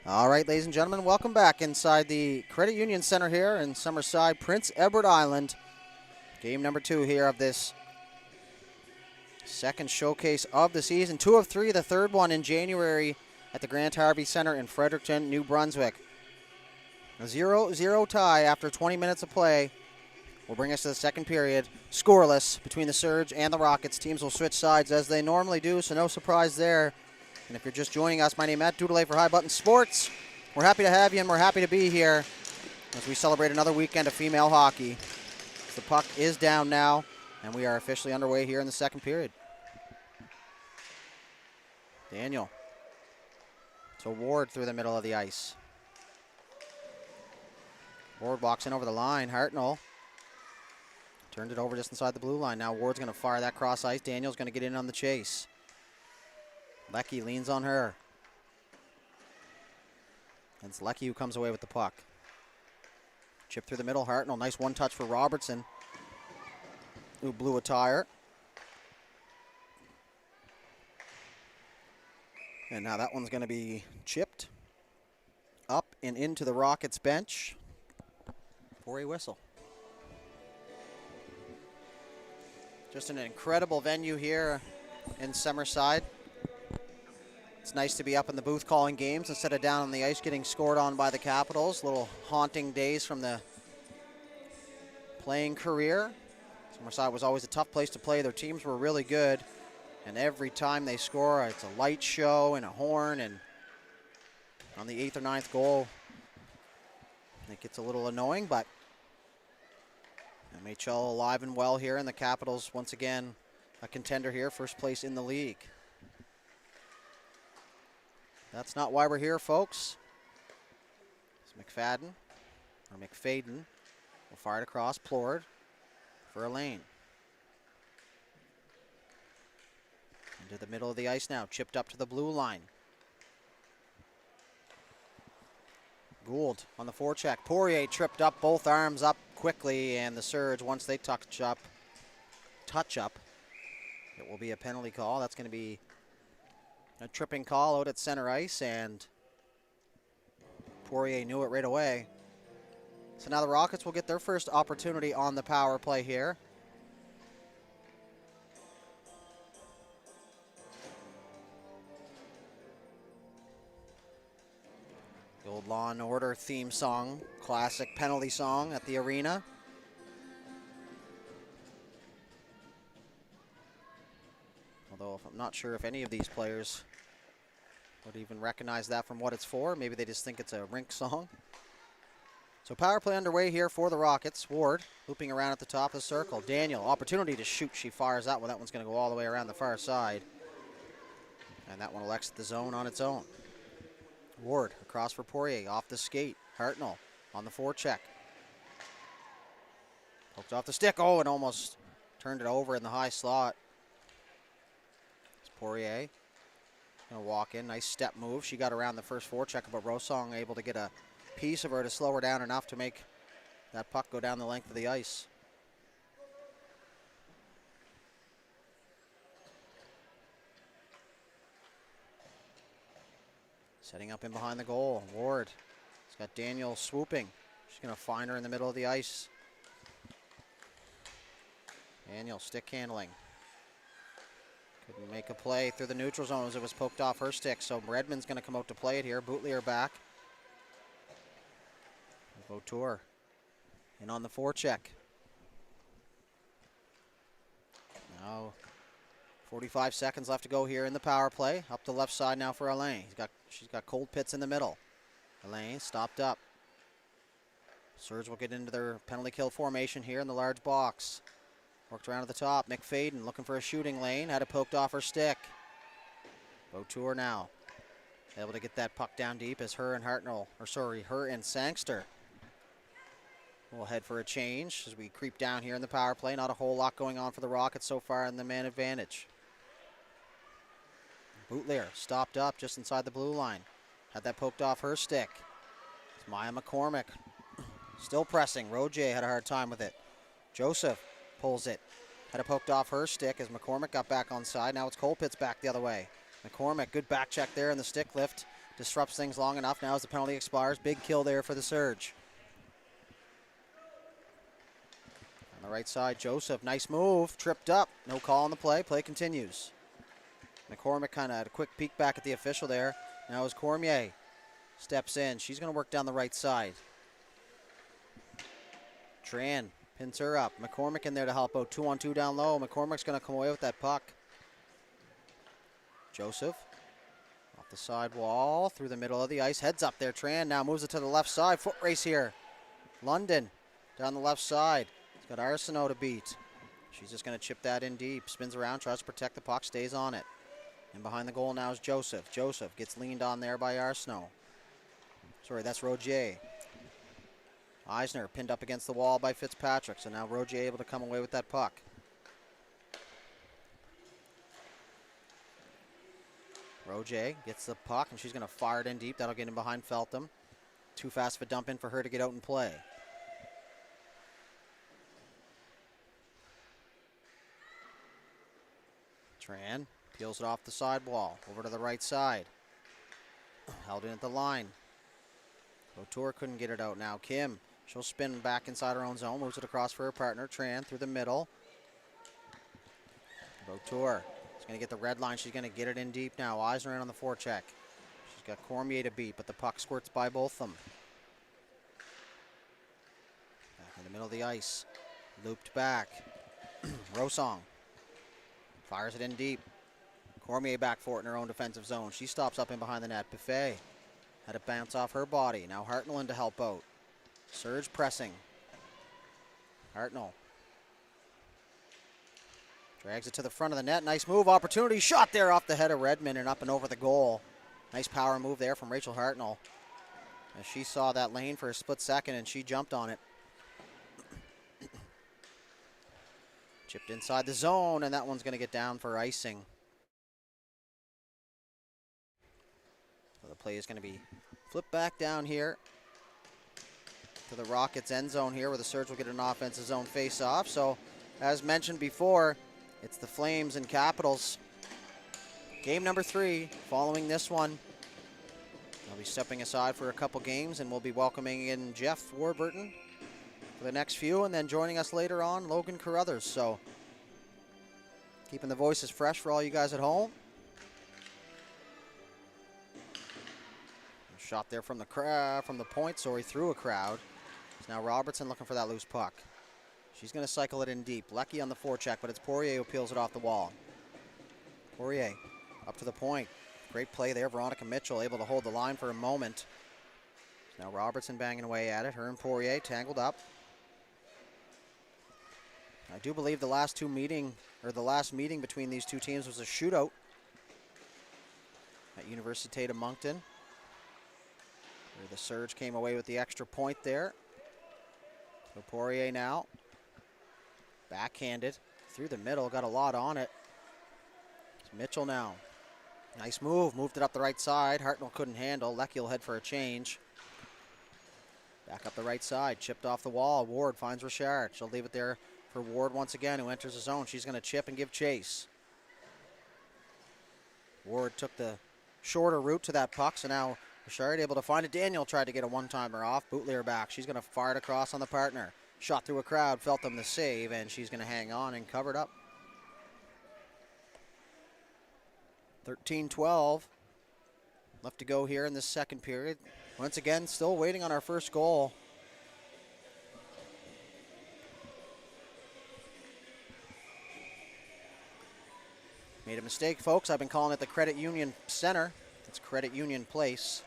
All right, ladies and gentlemen, welcome back inside the Credit Union Center here in Summerside, Prince Edward Island. Game number 2 here of this second showcase of the season. 2 of 3, the third one in January at the Grant Harvey Center in Fredericton, New Brunswick. A 0-0 tie after 20 minutes of play will bring us to the second period. Scoreless between the Surge and the Rockets. Teams will switch sides as they normally do, so no surprise there. And if you're just joining us, my name is Matt Dudelay for High Button Sports. We're happy to have you, and we're happy to be here as we celebrate another weekend of female hockey. The puck is down now, and we are officially underway here in the second period. Daniel to Ward through the middle of the ice. Ward walks in over the line. Hartnell turned it over just inside the blue line. Now Ward's going to fire that cross ice. Daniel's going to get in on the chase. Leckie leans on her. And it's Leckie who comes away with the puck. Chip through the middle. Hartnell, nice one touch for Robertson, who blew a tire. And now that one's going to be chipped up and into the Rockets bench for a whistle. Just an incredible venue here in Summerside. It's nice to be up in the booth calling games instead of down on the ice getting scored on by the Capitals. Little haunting days from the playing career. Summerside was always a tough place to play. Their teams were really good. And every time they score, it's a light show and a horn. And on the 8th or 9th goal, it gets a little annoying. But MHL alive and well here. And the Capitals, once again, a contender here. First place in the league. That's not why we're here, folks. It's McFadden will fire it across. Plord for a lane. Into the middle of the ice now. Chipped up to the blue line. Gould on the forecheck. Poirier tripped up, both arms up quickly, and the Surge, once they touch up, it will be a penalty call. That's going to be a tripping call out at center ice, and Poirier knew it right away. So now the Rockets will get their first opportunity on the power play here. The old Law and Order theme song, classic penalty song at the arena. Although I'm not sure if any of these players would even recognize that from what it's for. Maybe they just think it's a rink song. So power play underway here for the Rockets. Ward looping around at the top of the circle. Daniel, opportunity to shoot. She fires that one. That one's going to go all the way around the far side. And that one will exit the zone on its own. Ward across for Poirier, off the skate. Hartnell on the forecheck. Poked off the stick. Oh, and almost turned it over in the high slot. It's Poirier. Gonna walk in, nice step move. She got around the first forecheck, but Rosong able to get a piece of her to slow her down enough to make that puck go down the length of the ice. Setting up in behind the goal. Ward. He's got Daniel swooping. She's going to find her in the middle of the ice. Daniel stick handling. Couldn't make a play through the neutral zone as it was poked off her stick. So Redmond's going to come out to play it here. Bootlier back. Vautour in on the forecheck. Now 45 seconds left to go here in the power play. Up the left side now for Elaine. She's got Cold Pitts in the middle. Elaine stopped up. Surge will get into their penalty kill formation here in the large box. Worked around at the top. McFadden looking for a shooting lane. Had it poked off her stick. Vautour now able to get that puck down deep as her and Sangster will head for a change as we creep down here in the power play. Not a whole lot going on for the Rockets so far in the man advantage. Bootlier stopped up just inside the blue line. Had that poked off her stick. It's Maya McCormick still pressing. Roger had a hard time with it. Joseph pulls it. Had it poked off her stick as McCormick got back on side. Now it's Colpitts back the other way. McCormick, good back check there in the stick lift disrupts things long enough. Now as the penalty expires, big kill there for the Surge. On the right side, Joseph, nice move, tripped up. No call on the play. Play continues. McCormick kind of had a quick peek back at the official there. Now as Cormier steps in, she's going to work down the right side. Tran pins her up. McCormick in there to help out. 2-on-2 down low. McCormick's going to come away with that puck. Joseph off the side wall through the middle of the ice. Heads up there. Tran now moves it to the left side. Foot race here. London down the left side. He's got Arsenault to beat. She's just going to chip that in deep. Spins around, tries to protect the puck, stays on it. And behind the goal now is Joseph. Joseph gets leaned on there by Arsenault. Sorry, that's Rogier. Eisner pinned up against the wall by Fitzpatrick. So now Rogier able to come away with that puck. Rogier gets the puck, and she's going to fire it in deep. That'll get in behind Feltham. Too fast of a dump in for her to get out and play. Tran peels it off the sidewall. Over to the right side. Held in at the line. Couture couldn't get it out now. Kim, she'll spin back inside her own zone. Moves it across for her partner. Tran through the middle. Couture. She's going to get the red line. She's going to get it in deep now. Eisner in on the forecheck. She's got Cormier to beat, but the puck squirts by both of them. Back in the middle of the ice. Looped back. Rosong fires it in deep. Cormier back for it in her own defensive zone. She stops up in behind the net. Buffet had it bounce off her body. Now Hartnell in to help out. Surge pressing. Hartnell drags it to the front of the net. Nice move. Opportunity. Shot there off the head of Redmond and up and over the goal. Nice power move there from Rachel Hartnell. As she saw that lane for a split second and she jumped on it. Chipped inside the zone, and that one's going to get down for icing. So the play is going to be flipped back down here to the Rockets' end zone here, where the Surge will get an offensive zone face-off. So, as mentioned before, it's the Flames and Capitals. Game number 3. Following this one, they'll be stepping aside for a couple games, and we'll be welcoming in Jeff Warburton for the next few, and then joining us later on, Logan Carruthers. So, keeping the voices fresh for all you guys at home. Shot there from the point, through a crowd. It's now Robertson looking for that loose puck. She's going to cycle it in deep. Lecky on the forecheck, but it's Poirier who peels it off the wall. Poirier up to the point. Great play there. Veronica Mitchell able to hold the line for a moment. Now Robertson banging away at it. Her and Poirier tangled up. I do believe the last meeting between these two teams was a shootout at Université de Moncton, where the Surge came away with the extra point there. So Poirier now, backhanded through the middle, got a lot on it. It's Mitchell now. Nice move, moved it up the right side. Hartnell couldn't handle. Lecky will head for a change. Back up the right side, chipped off the wall. Ward finds Richard. She'll leave it there for Ward once again, who enters the zone. She's going to chip and give chase. Ward took the shorter route to that puck, so now Richard able to find it. Daniel tried to get a one-timer off. Bootlier back. She's going to fire it across on the partner. Shot through a crowd, felt them the save, and she's going to hang on and cover it up. 13-12 left to go here in this second period. Once again, still waiting on our first goal. Made a mistake, folks. I've been calling it the Credit Union Center. It's Credit Union Place.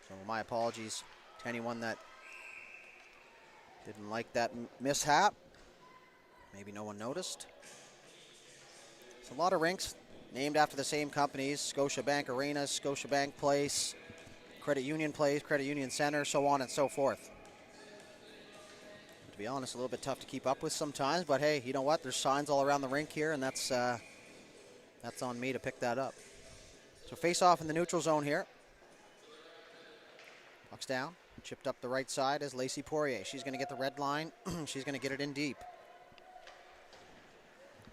So my apologies to anyone that didn't like that mishap. Maybe no one noticed. It's a lot of rinks named after the same companies: Scotiabank Arena, Scotiabank Place, Credit Union Place, Credit Union Center, so on and so forth. To be honest, a little bit tough to keep up with sometimes, but hey, you know what? There's signs all around the rink here, and that's on me to pick that up. So face off in the neutral zone here. Puck's down, chipped up the right side as Lacey Poirier. She's going to get the red line. She's going to get it in deep.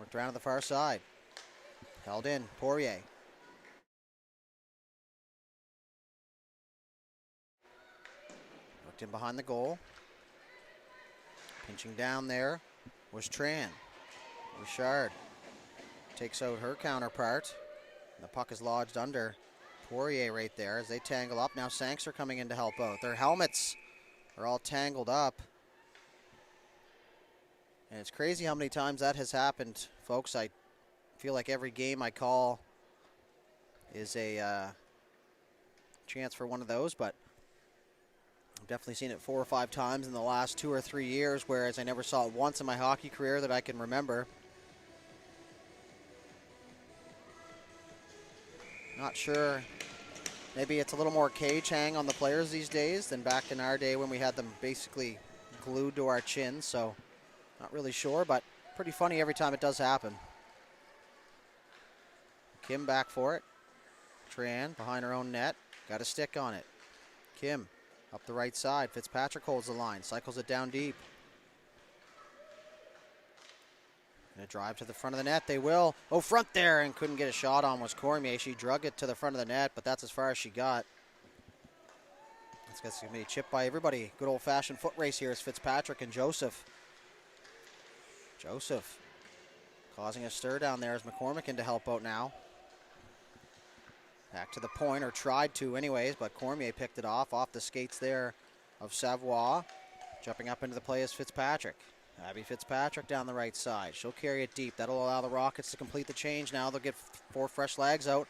Worked around to the far side. Held in, Poirier. Tucked in behind the goal. Pinching down there was Tran. Richard takes out her counterpart. The puck is lodged under Poirier right there as they tangle up. Now Sanks are coming in to help out. Their helmets are all tangled up. And it's crazy how many times that has happened, folks. I feel like every game I call is a chance for one of those, but I've definitely seen it 4 or 5 times in the last 2 or 3 years, whereas I never saw it once in my hockey career that I can remember. Not sure. Maybe it's a little more cage hang on the players these days than back in our day when we had them basically glued to our chins, so not really sure, but pretty funny every time it does happen. Kim back for it. Tran behind her own net. Got a stick on it. Kim up the right side. Fitzpatrick holds the line. Cycles it down deep. Gonna drive to the front of the net. They will. Oh, front there, and couldn't get a shot on was Cormier. She drug it to the front of the net, but that's as far as she got. That's going to be chipped by everybody. Good old-fashioned foot race here is Fitzpatrick and Joseph. Joseph causing a stir down there as McCormick in to help out now. Back to the point, or tried to anyways, but Cormier picked it off the skates there of Savoie. Jumping up into the play is Fitzpatrick. Abby Fitzpatrick down the right side. She'll carry it deep. That'll allow the Rockets to complete the change now. They'll get 4 fresh legs out.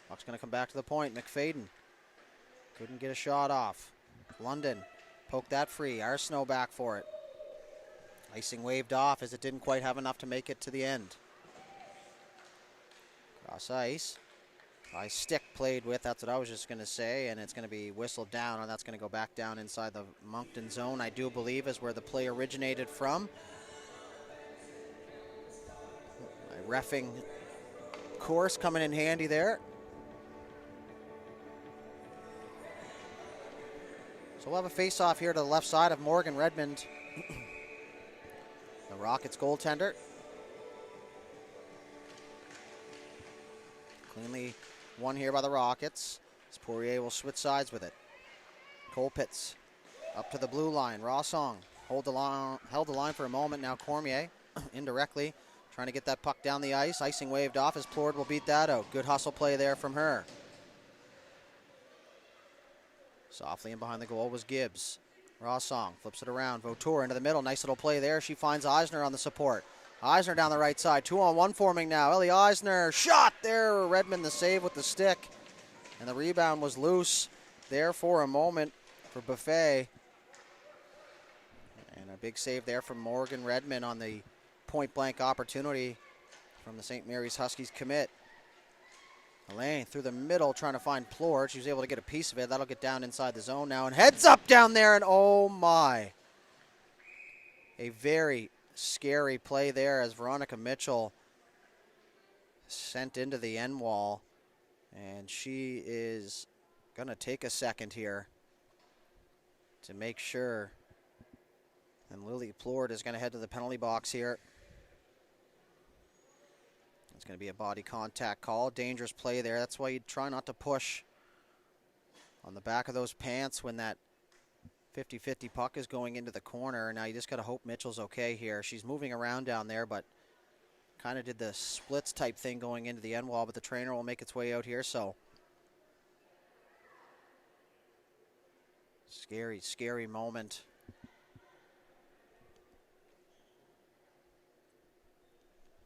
Puck's going to come back to the point. McFadden couldn't get a shot off. London poked that free. Arsenault back for it. Icing waved off as it didn't quite have enough to make it to the end. Cross ice. High stick played with, that's what I was just going to say, and it's going to be whistled down, and that's going to go back down inside the Moncton zone, I do believe, is where the play originated from. My reffing course coming in handy there. So we'll have a face-off here to the left side of Morgan Redmond, the Rockets goaltender. Cleanly won here by the Rockets. As Poirier will switch sides with it. Colpitz up to the blue line. Rossong held the line for a moment. Now Cormier indirectly trying to get that puck down the ice. Icing waved off as Plord will beat that out. Good hustle play there from her. Softly in behind the goal was Gibbs. Rossong flips it around. Vautour into the middle. Nice little play there. She finds Eisner on the support. Eisner down the right side. 2-on-1 forming now. Ellie Eisner. Shot there. Redmond the save with the stick. And the rebound was loose there for a moment for Buffet. And a big save there from Morgan Redmond on the point-blank opportunity from the St. Mary's Huskies commit. Elaine through the middle trying to find Plord. She was able to get a piece of it. That'll get down inside the zone now. And heads up down there. And oh my. A very scary play there as Veronica Mitchell sent into the end wall, and she is going to take a second here to make sure. And Lily Plord is going to head to the penalty box here. It's going to be a body contact call. Dangerous play there. That's why you try not to push on the back of those pants when that 50-50 puck is going into the corner. Now you just got to hope Mitchell's okay here. She's moving around down there, but kind of did the splits type thing going into the end wall, but the trainer will make its way out here, so. Scary, scary moment.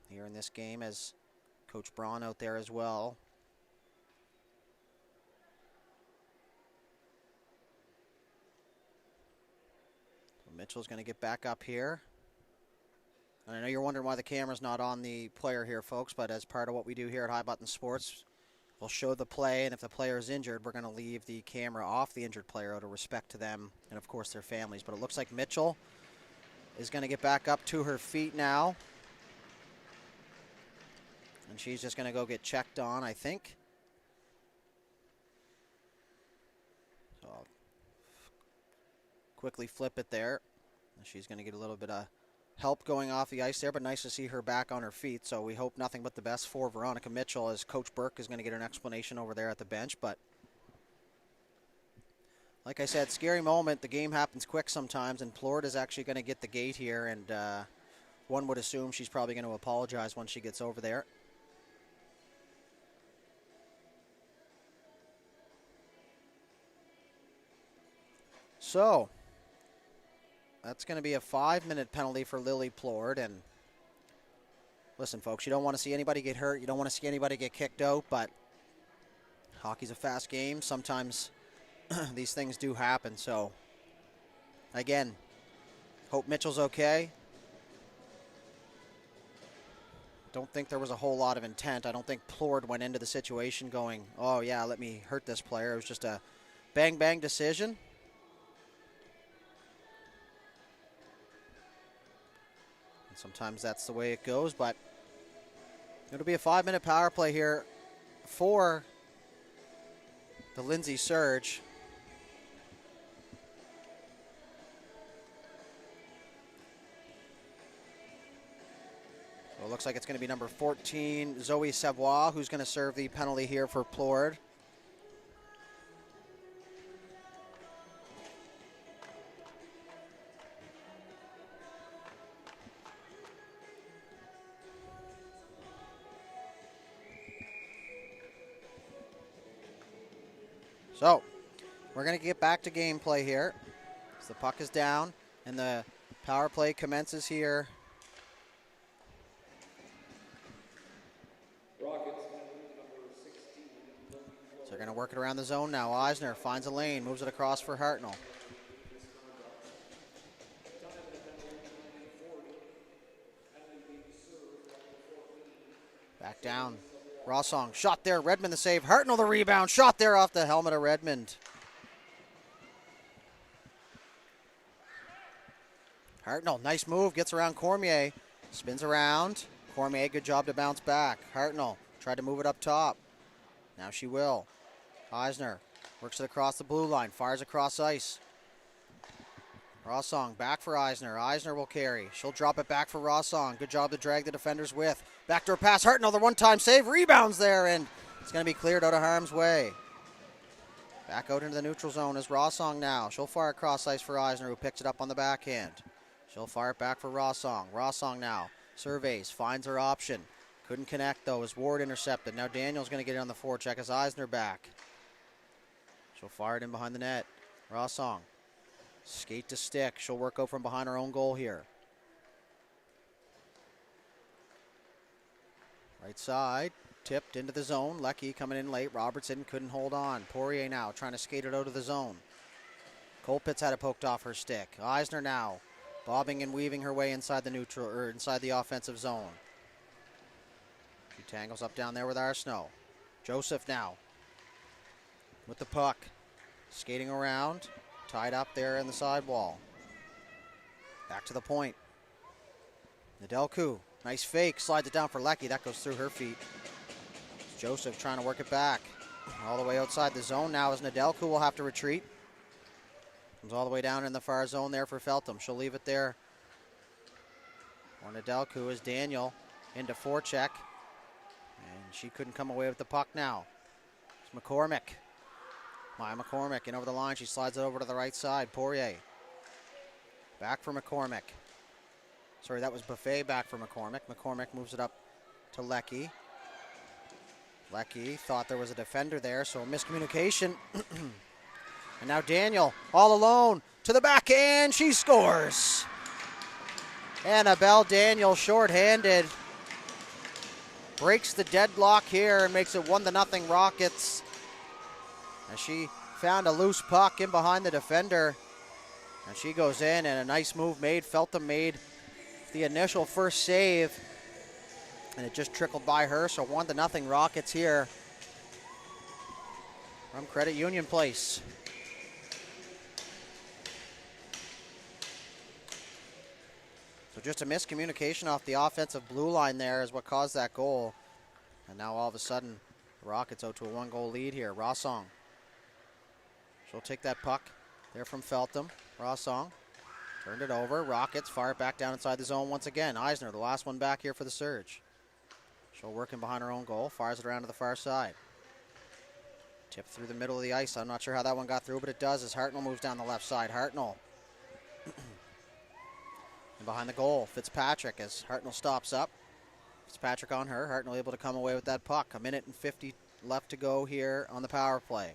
Here in this game as Coach Braun out there as well. Mitchell's going to get back up here. And I know you're wondering why the camera's not on the player here, folks, but as part of what we do here at High Button Sports, we'll show the play, and if the player is injured, we're going to leave the camera off the injured player out of respect to them and, of course, their families. But it looks like Mitchell is going to get back up to her feet now. And she's just going to go get checked on, I think. So I'll quickly flip it there. She's going to get a little bit of help going off the ice there, but nice to see her back on her feet. So we hope nothing but the best for Veronica Mitchell as Coach Burke is going to get an explanation over there at the bench. But like I said, scary moment. The game happens quick sometimes, and Florida's actually going to get the gate here, and one would assume she's probably going to apologize once she gets over there. So, that's going to be a 5-minute penalty for Lily Plord. And listen, folks, you don't want to see anybody get hurt. You don't want to see anybody get kicked out, but hockey's a fast game. Sometimes these things do happen. So, again, hope Mitchell's okay. Don't think there was a whole lot of intent. I don't think Plord went into the situation going, oh, yeah, let me hurt this player. It was just a bang-bang decision. And sometimes that's the way it goes, but it'll be a 5-minute power play here for the Lindsay Surge. So it looks like it's going to be number 14, Zoe Savoie, who's going to serve the penalty here for Plord. So, we're going to get back to gameplay here. As the puck is down, and the power play commences here. So they're going to work it around the zone now. Eisner finds a lane, moves it across for Hartnell. Back down. Rossong, shot there. Redmond the save. Hartnell the rebound. Shot there off the helmet of Redmond. Hartnell, nice move. Gets around Cormier. Spins around. Cormier, good job to bounce back. Hartnell tried to move it up top. Now she will. Eisner works it across the blue line. Fires across ice. Rossong back for Eisner. Eisner will carry. She'll drop it back for Rossong. Good job to drag the defenders with. Backdoor pass. Hartnell, the one-time save. Rebounds there, and it's going to be cleared out of harm's way. Back out into the neutral zone is Rossong now. She'll fire across ice for Eisner, who picks it up on the backhand. She'll fire it back for Rossong. Rossong now surveys, finds her option. Couldn't connect, though, as Ward intercepted. Now Daniel's going to get it on the forecheck as Eisner back. She'll fire it in behind the net. Rossong. Skate to stick. She'll work out from behind her own goal here. Right side. Tipped into the zone. Leckie coming in late. Robertson couldn't hold on. Poirier now trying to skate it out of the zone. Colpitts had it poked off her stick. Eisner now bobbing and weaving her way inside the neutral, or inside the offensive zone. She tangles up down there with Arsenault. Joseph now with the puck. Skating around. Tied up there in the sidewall. Back to the point. Nedelku, nice fake, slides it down for Leckie. That goes through her feet. Joseph trying to work it back. All the way outside the zone now as Nedelku will have to retreat. Comes all the way down in the far zone there for Feltham. She'll leave it there. Or Nedelku is Daniel into forecheck. And she couldn't come away with the puck now. It's McCormick. Maya McCormick in over the line. She slides it over to the right side. Poirier. Back for McCormick. Sorry, that was Buffet back for McCormick. McCormick moves it up to Leckie. Leckie thought there was a defender there, so a miscommunication. And now Daniel all alone to the backhand. She scores. Annabelle Daniel shorthanded. Breaks the deadlock here and makes it 1-0 Rockets. As she found a loose puck in behind the defender. And she goes in, and a nice move made. Feltham made the initial first save. And it just trickled by her, so 1-0 Rockets here from Credit Union Place. So just a miscommunication off the offensive blue line there is what caused that goal. And now all of a sudden, the Rockets out to a 1-goal lead here. Rossong. She'll take that puck there from Feltham. Rossong turned it over. Rockets fire it back down inside the zone once again. Eisner, the last one back here for the Surge. She'll work in behind her own goal. Fires it around to the far side. Tip through the middle of the ice. I'm not sure how that one got through, but it does as Hartnell moves down the left side. Hartnell. And behind the goal, Fitzpatrick as Hartnell stops up. Fitzpatrick on her. Hartnell able to come away with that puck. 1:50 left to go here on the power play.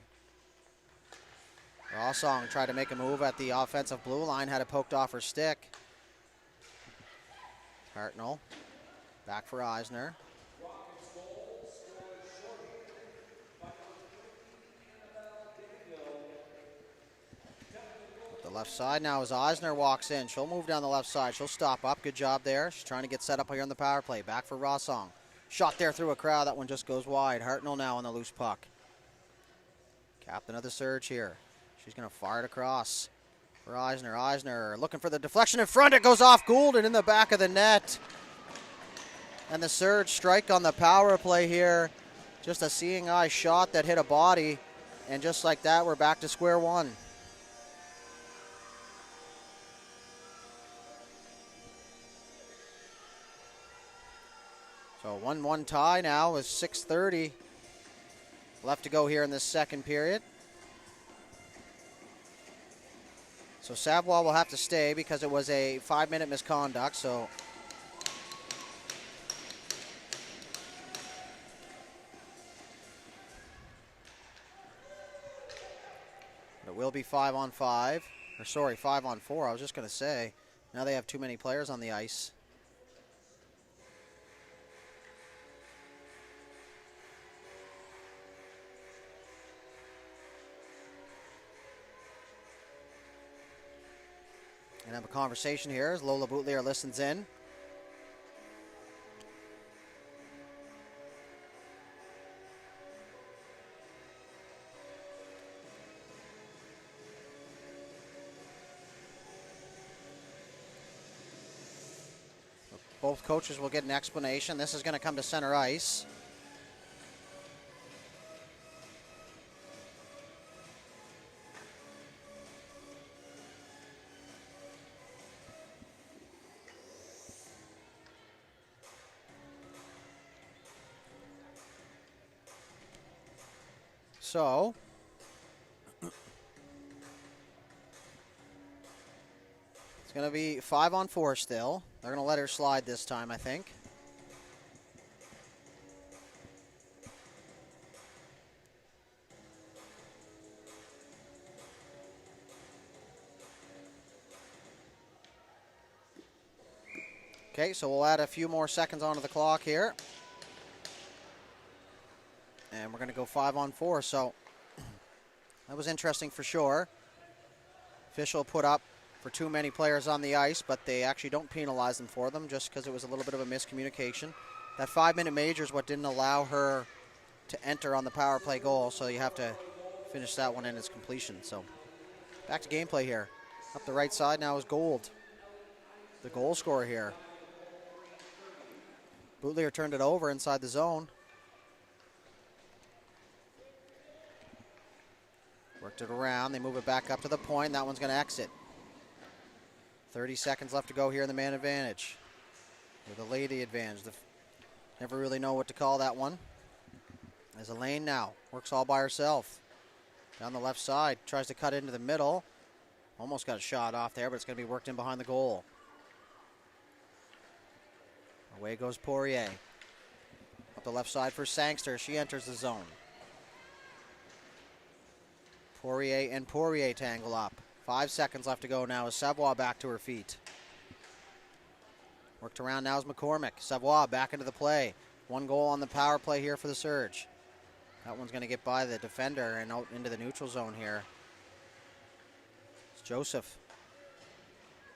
Rossong tried to make a move at the offensive blue line, had it poked off her stick. Hartnell back for Eisner. The left side now as Eisner walks in. She'll move down the left side. She'll stop up. Good job there. She's trying to get set up here on the power play. Back for Rossong. Shot there through a crowd. That one just goes wide. Hartnell now on the loose puck. Captain of the surge here. She's going to fire it across for Eisner. Eisner looking for the deflection in front. It goes off Gould and in the back of the net. And the surge strike on the power play here. Just a seeing eye shot that hit a body. And just like that, we're back to square one. So 1-1 tie now with 6:30 left to go here in this second period. So Savoie will have to stay because it was a 5-minute misconduct. So it will be 5-on-5. Or sorry, 5-on-4. I was just going to say. Now they have too many players on the ice. And have a conversation here as Lola Boutlier listens in. Both coaches will get an explanation. This is going to come to center ice. So, it's going to be 5-on-4 still. They're going to let her slide this time, I think. Okay, so we'll add a few more seconds onto the clock here. And we're going to go 5-on-4, so that was interesting for sure. Official put up for too many players on the ice, but they actually don't penalize them for them just because it was a little bit of a miscommunication. That 5-minute major is what didn't allow her to enter on the power play goal, so you have to finish that one in its completion. So back to gameplay here. Up the right side now is Gould, the goal scorer here. Boutlier turned it over inside the zone. Worked it around. They move it back up to the point. That one's going to exit. 30 seconds left to go here in the man advantage. Or the lady advantage. Never really know what to call that one. There's Elaine now. Works all by herself. Down the left side. Tries to cut into the middle. Almost got a shot off there, but it's going to be worked in behind the goal. Away goes Poirier. Up the left side for Sangster. She enters the zone. Poirier and Poirier tangle up. 5 seconds left to go now as Savoie back to her feet. Worked around now is McCormick. Savoie back into the play. 1 goal on the power play here for the Surge. That one's going to get by the defender and out into the neutral zone here. It's Joseph.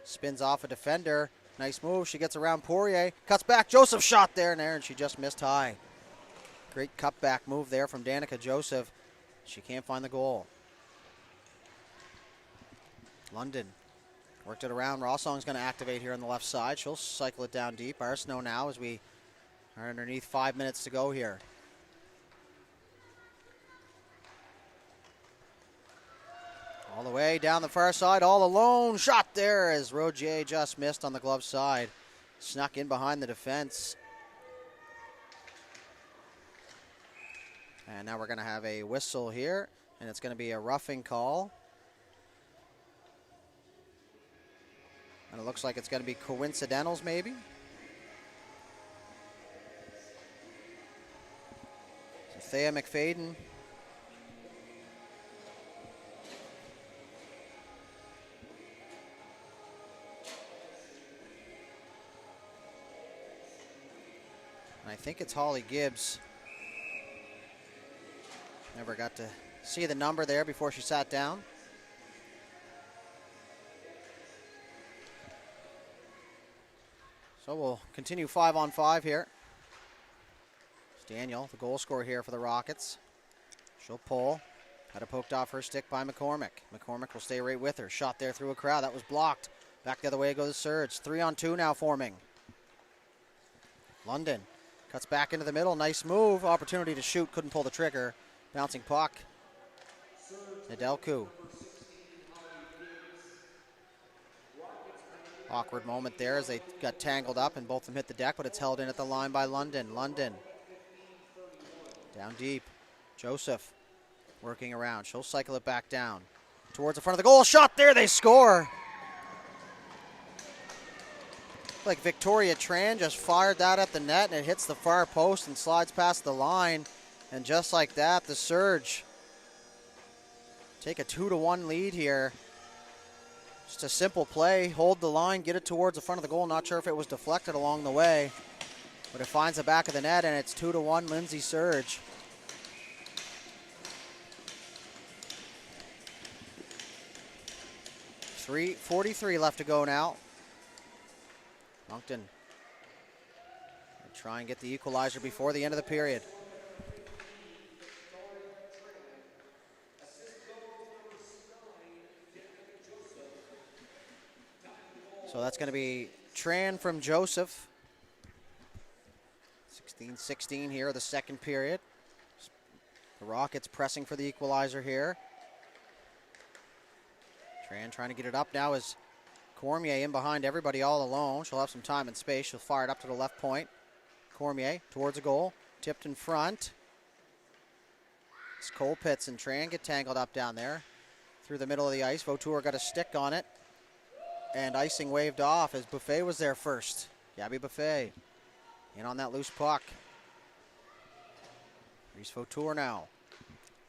Spins off a defender. Nice move. She gets around Poirier. Cuts back. Joseph shot there and she just missed high. Great cutback move there from Danica Joseph. She can't find the goal. London worked it around. Rossong's going to activate here on the left side. She'll cycle it down deep. Arsenault now as we are underneath 5 minutes to go here. All the way down the far side, all alone. Shot there as Rogier just missed on the glove side. Snuck in behind the defense. And now we're going to have a whistle here, and it's going to be a roughing call. And it looks like it's going to be coincidentals, maybe. So Thea McFadden. And I think it's Holly Gibbs. Never got to see the number there before she sat down. So we'll continue 5-on-5 here. It's Daniel, the goal scorer here for the Rockets. She'll pull. Had it poked off her stick by McCormick. McCormick will stay right with her. Shot there through a crowd. That was blocked. Back the other way goes Surge. 3-on-2 now forming. London cuts back into the middle. Nice move. Opportunity to shoot. Couldn't pull the trigger. Bouncing puck. Nedelku. Awkward moment there as they got tangled up and both of them hit the deck, but it's held in at the line by London. London. Down deep. Joseph working around. She'll cycle it back down. Towards the front of the goal. Shot there. They score. Like Victoria Tran just fired that at the net and it hits the far post and slides past the line. And just like that, the Surge take a 2-1 lead here. Just a simple play, hold the line, get it towards the front of the goal. Not sure if it was deflected along the way, but it finds the back of the net and it's 2-1 Lindsay Surge. .43 left to go now. Moncton try and get the equalizer before the end of the period. So that's going to be Tran from Joseph. 16-16 here, the second period. The Rockets pressing for the equalizer here. Tran trying to get it up now is Cormier in behind everybody all alone. She'll have some time and space. She'll fire it up to the left point. Cormier towards a goal. Tipped in front. It's Colpitts and Tran get tangled up down there. Through the middle of the ice. Vautour got a stick on it. And icing waved off as Buffet was there first. Gabby Buffet in on that loose puck. Reese Vautour now.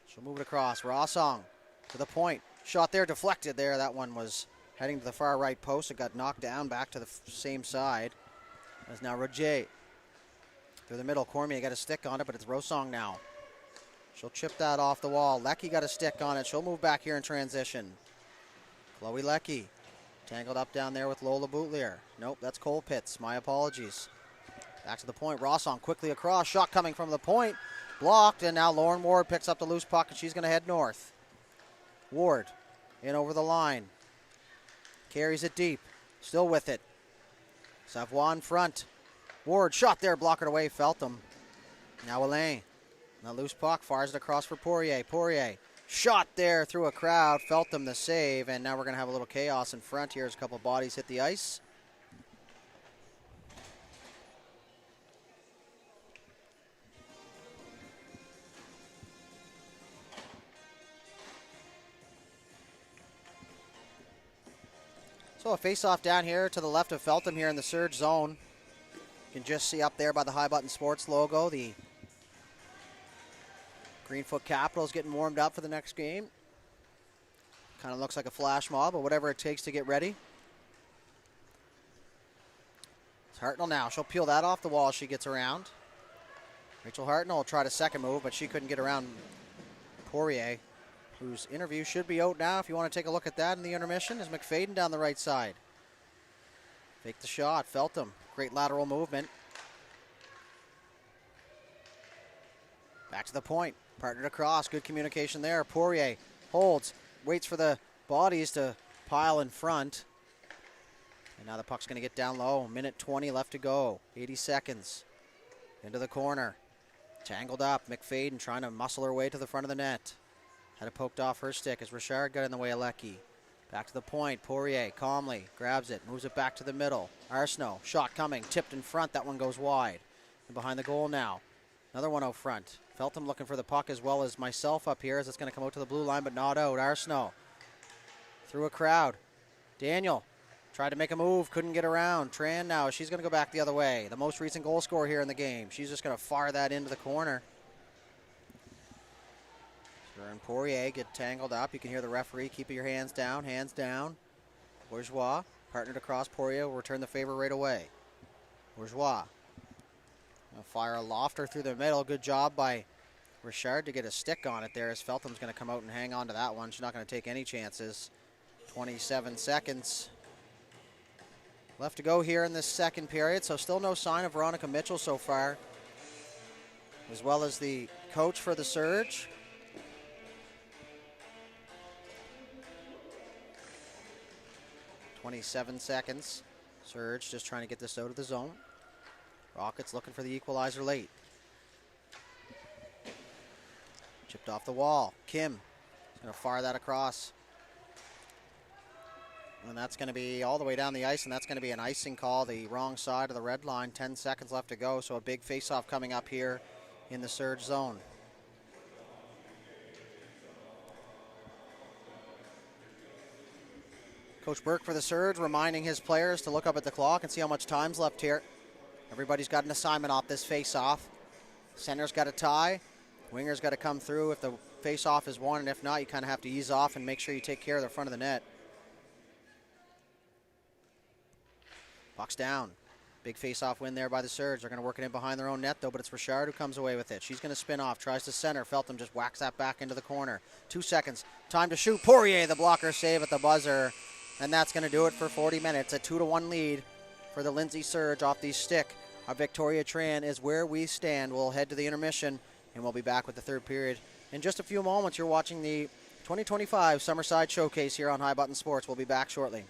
She'll move it across. Rossong to the point. Shot there, deflected there. That one was heading to the far right post. It got knocked down back to the same side. As now Roger. Through the middle, Cormier got a stick on it, but it's Rossong now. She'll chip that off the wall. Leckie got a stick on it. She'll move back here in transition. Chloe Leckie. Tangled up down there with Lola Boutlier. Nope, that's Colpitts. My apologies. Back to the point. Rossong quickly across. Shot coming from the point. Blocked, and now Lauren Ward picks up the loose puck, and she's going to head north. Ward in over the line. Carries it deep. Still with it. Savoie in front. Ward shot there. Blockered away. Feltham. Now Alain. The loose puck fires it across for Poirier. Poirier. Shot there through a crowd. Feltham the save. And now we're going to have a little chaos in front here as a couple bodies hit the ice. So a face-off down here to the left of Feltham here in the Surge zone. You can just see up there by the High Button Sports logo, the Greenfoot Capitals getting warmed up for the next game. Kind of looks like a flash mob, but whatever it takes to get ready. It's Hartnell now. She'll peel that off the wall as she gets around. Rachel Hartnell will try the second move, but she couldn't get around Poirier, whose interview should be out now if you want to take a look at that in the intermission. Is McFadden down the right side. Fake the shot. Feltham. Great lateral movement. Back to the point. Partnered across. Good communication there. Poirier holds. Waits for the bodies to pile in front. And now the puck's going to get down low. Minute 20 left to go. 80 seconds. Into the corner. Tangled up. McFadden trying to muscle her way to the front of the net. Had it poked off her stick as Richard got in the way of Leckie. Back to the point. Poirier calmly grabs it. Moves it back to the middle. Arsenault. Shot coming. Tipped in front. That one goes wide. And behind the goal now. Another one out front. Feltham looking for the puck as well as myself up here as it's going to come out to the blue line, but not out. Arsenault through a crowd. Daniel tried to make a move, couldn't get around. Tran now, she's going to go back the other way. The most recent goal scorer here in the game. She's just going to fire that into the corner. Her and Poirier get tangled up. You can hear the referee keeping your hands down, hands down. Bourgeois partnered across. Poirier will return the favor right away. Bourgeois. Fire a lofter through the middle. Good job by Richard to get a stick on it there as Feltham's going to come out and hang on to that one. She's not going to take any chances. 27 seconds left to go here in this second period, so still no sign of Veronica Mitchell so far, as well as the coach for the Surge. .27 seconds. Surge just trying to get this out of the zone. Rockets looking for the equalizer late. Chipped off the wall. Kim is going to fire that across. And that's going to be all the way down the ice, and that's going to be an icing call, the wrong side of the red line. 10 seconds left to go, so a big face-off coming up here in the Surge zone. Coach Burke for the Surge reminding his players to look up at the clock and see how much time's left here. Everybody's got an assignment off this face-off. Center's got a tie. Winger's got to come through if the face-off is won, and if not, you kind of have to ease off and make sure you take care of the front of the net. Puck's down. Big face-off win there by the Surge. They're going to work it in behind their own net, though, but it's Richard who comes away with it. She's going to spin off, tries to center. Feltham just whacks that back into the corner. 2 seconds. Time to shoot. Poirier, the blocker save at the buzzer. And that's going to do it for 40 minutes. A 2-1 lead for the Lindsay Surge off the stick of Victoria Tran is where we stand. We'll head to the intermission, and we'll be back with the third period in just a few moments. You're watching the 2025 Summerside Showcase here on High Button Sports. We'll be back shortly.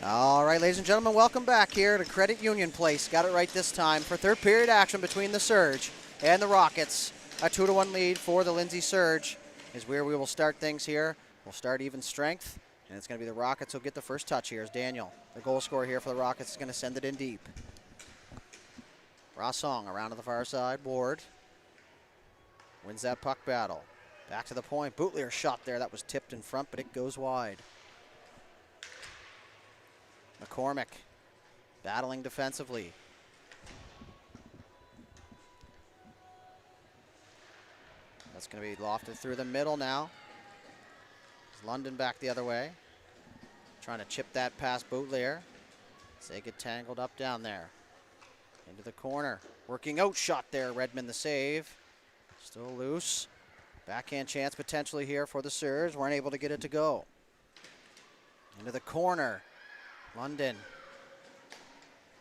All right, ladies and gentlemen, welcome back here to Credit Union Place. Got it right this time for third period action between the Surge and the Rockets. A 2-1 lead for the Lindsay Surge is where we will start things here. We'll start even strength, and it's going to be the Rockets who'll get the first touch here. Is Daniel, the goal scorer here for the Rockets, is going to send it in deep. Rossong around to the far side. Ward wins that puck battle. Back to the point. Bootlier shot there. That was tipped in front, but it goes wide. McCormick battling defensively. That's going to be lofted through the middle now. London back the other way. Trying to chip that past Bootlier. They get tangled up down there. Into the corner. Working out shot there. Redmond the save. Still loose. Backhand chance potentially here for the Surge. Weren't able to get it to go. Into the corner. London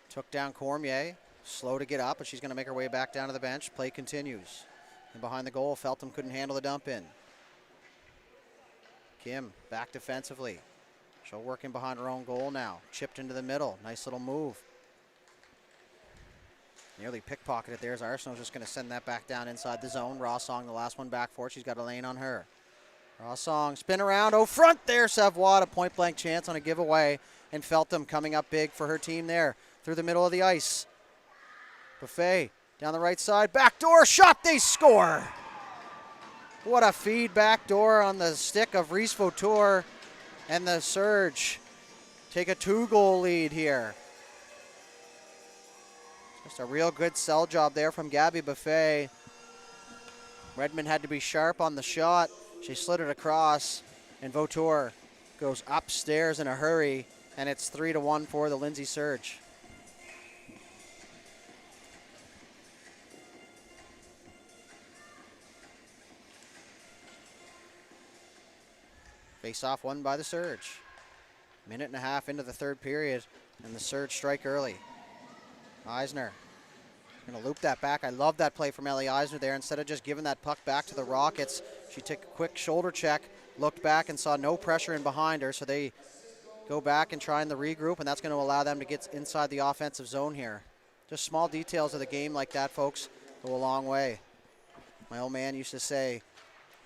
took down Cormier. Slow to get up, but she's going to make her way back down to the bench. Play continues. And behind the goal, Feltham couldn't handle the dump in. Kim back defensively. She'll working behind her own goal now. Chipped into the middle. Nice little move. Nearly pickpocketed there as Arsenal's just going to send that back down inside the zone. Rossong, the last one back for it. She's got a lane on her. Rossong, spin around. Oh, front there, Savoie. A point-blank chance on a giveaway. And Feltham coming up big for her team there. Through the middle of the ice. Buffet down the right side. Backdoor shot. They score. What a feed backdoor on the stick of Reese Vautour. And the Surge take a 2-goal lead here. Just a real good sell job there from Gabby Buffet. Redmond had to be sharp on the shot. She slid it across, and Vautour goes upstairs in a hurry, and it's 3-1 for the Lindsay Surge. Face-off won by the Surge. Minute and a half into the third period, and the Surge strike early. Eisner going to loop that back. I love that play from Ellie Eisner there. Instead of just giving that puck back to the Rockets, she took a quick shoulder check, looked back and saw no pressure in behind her, so they go back and try in the regroup, and that's going to allow them to get inside the offensive zone here. Just small details of the game like that, folks, go a long way. My old man used to say,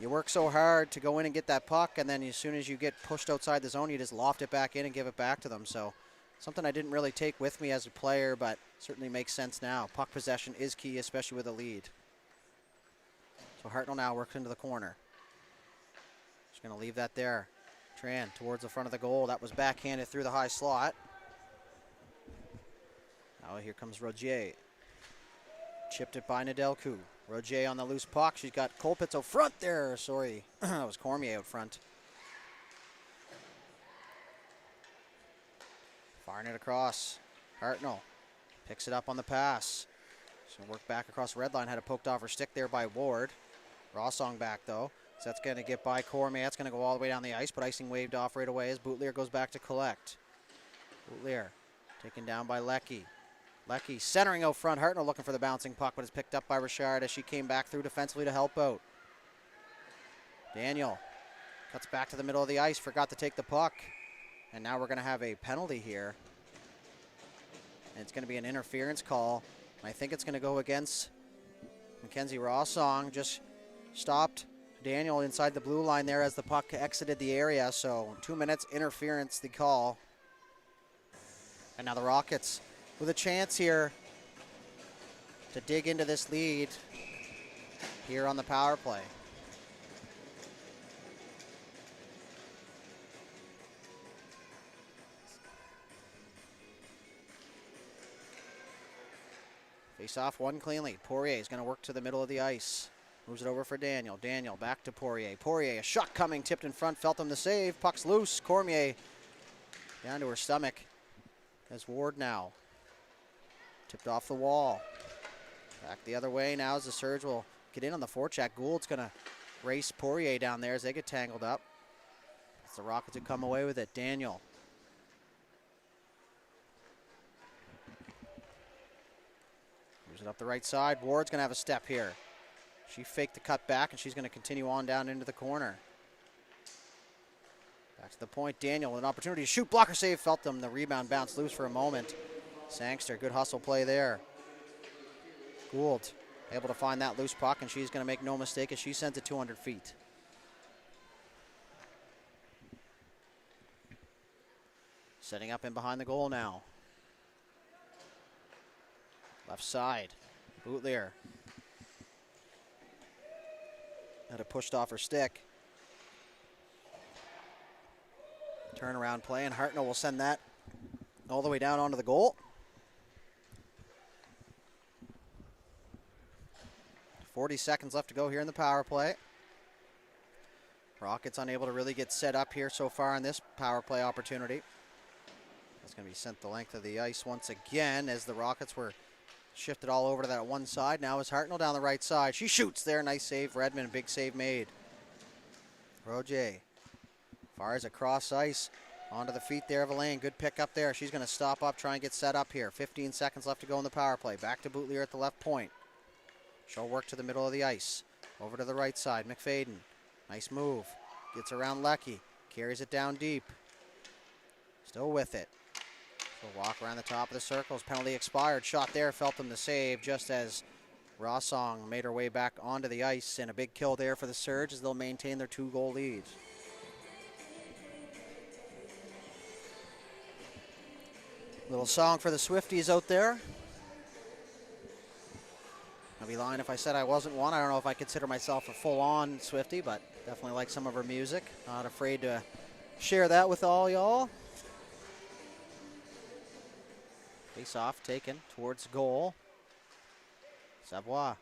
you work so hard to go in and get that puck, and then as soon as you get pushed outside the zone, you just loft it back in and give it back to them. So something I didn't really take with me as a player, but certainly makes sense now. Puck possession is key, especially with a lead. So Hartnell now works into the corner. Just going to leave that there. Tran towards the front of the goal. That was backhanded through the high slot. Now here comes Rogier. Chipped it by Nedelku. Rogier on the loose puck. She's got Colpitz out front there. Sorry, that was Cormier out front. Firing it across. Hartnell picks it up on the pass. She's going to work back across the red line. Had it poked off her stick there by Ward. Rossong back though. So that's going to get by Cormier. That's going to go all the way down the ice, but icing waved off right away as Bootlier goes back to collect. Bootlier taken down by Leckie. Leckie centering out front. Hartnell looking for the bouncing puck, but it's picked up by Richard as she came back through defensively to help out. Daniel cuts back to the middle of the ice. Forgot to take the puck. And now we're going to have a penalty here. And it's going to be an interference call. And I think it's going to go against Mackenzie Rossong. Just stopped Daniel inside the blue line there as the puck exited the area. So 2 minutes interference, the call. And now the Rockets with a chance here to dig into this lead here on the power play. Face off one cleanly. Poirier is going to work to the middle of the ice. Moves it over for Daniel. Daniel back to Poirier. Poirier, a shot coming, tipped in front, Feltham the save. Puck's loose. Cormier down to her stomach. As Ward now. Tipped off the wall. Back the other way now as the Surge will get in on the forecheck. Gould's going to race Poirier down there as they get tangled up. It's the Rockets who come away with it. Daniel. Moves it up the right side. Ward's going to have a step here. She faked the cut back, and she's going to continue on down into the corner. Back to the point, Daniel with an opportunity to shoot. Blocker save, Feltham. The rebound bounced loose for a moment. Sangster, good hustle play there. Gould able to find that loose puck, and she's going to make no mistake as she sends it 200 feet. Setting up in behind the goal now. Left side, Boutlier. Had it pushed off her stick. Turnaround play, and Hartnell will send that all the way down onto the goal. 40 seconds left to go here in the power play. Rockets unable to really get set up here so far on this power play opportunity. That's going to be sent the length of the ice once again as the Rockets were shifted all over to that one side. Now is Hartnell down the right side. She shoots there. Nice save, Redmond. Big save made. Roger fires across ice onto the feet there of Elaine. Good pick up there. She's going to stop up, try and get set up here. 15 seconds left to go in the power play. Back to Boutlier at the left point. She'll work to the middle of the ice. Over to the right side, McFadden. Nice move. Gets around Lecky. Carries it down deep. Still with it. She'll walk around the top of the circles. Penalty expired. Shot there. Feltham the save just as Rossong made her way back onto the ice. And a big kill there for the Surge as they'll maintain their 2-goal lead. Little song for the Swifties out there. I'd be lying if I said I wasn't one. I don't know if I consider myself a full-on Swiftie, but definitely like some of her music. Not afraid to share that with all y'all. Face-off taken towards goal. Savoie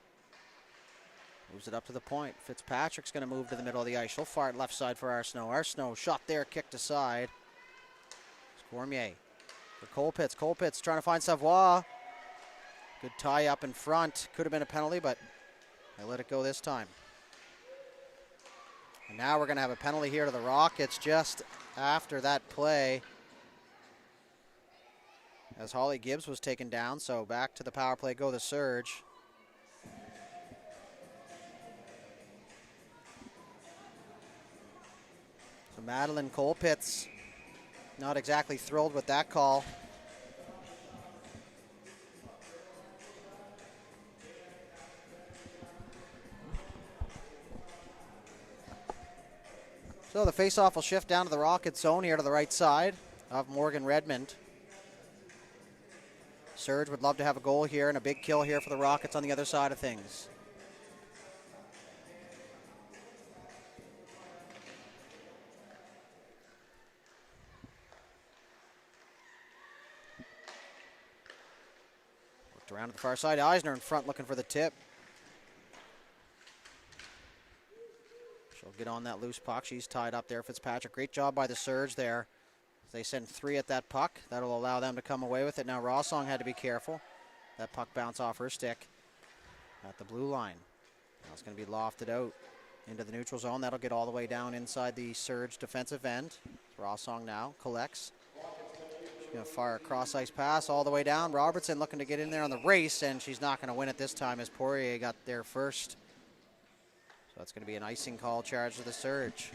moves it up to the point. Fitzpatrick's going to move to the middle of the ice. She'll fire it left side for Arsenault. Arsenault shot there, kicked aside. It's Cormier for Colpitts. Colpitts trying to find Savoie. Good tie up in front. Could have been a penalty, but they let it go this time. And now we're going to have a penalty here to the Rockets just after that play, as Holly Gibbs was taken down. So back to the power play go the Surge. So Madeline Colpitts not exactly thrilled with that call. So the faceoff will shift down to the Rockets zone here to the right side of Morgan Redmond. Surge would love to have a goal here and a big kill here for the Rockets on the other side of things. Worked around to the far side. Eisner in front looking for the tip. She'll get on that loose puck. She's tied up there. Fitzpatrick, great job by the Surge there. They send 3 at that puck. That'll allow them to come away with it. Now Rossong had to be careful. That puck bounced off her stick at the blue line. Now it's going to be lofted out into the neutral zone. That'll get all the way down inside the Surge defensive end. Rossong now collects. She's going to fire a cross-ice pass all the way down. Robertson looking to get in there on the race, and she's not going to win it this time as Poirier got there first. So that's going to be an icing call charge to the Surge.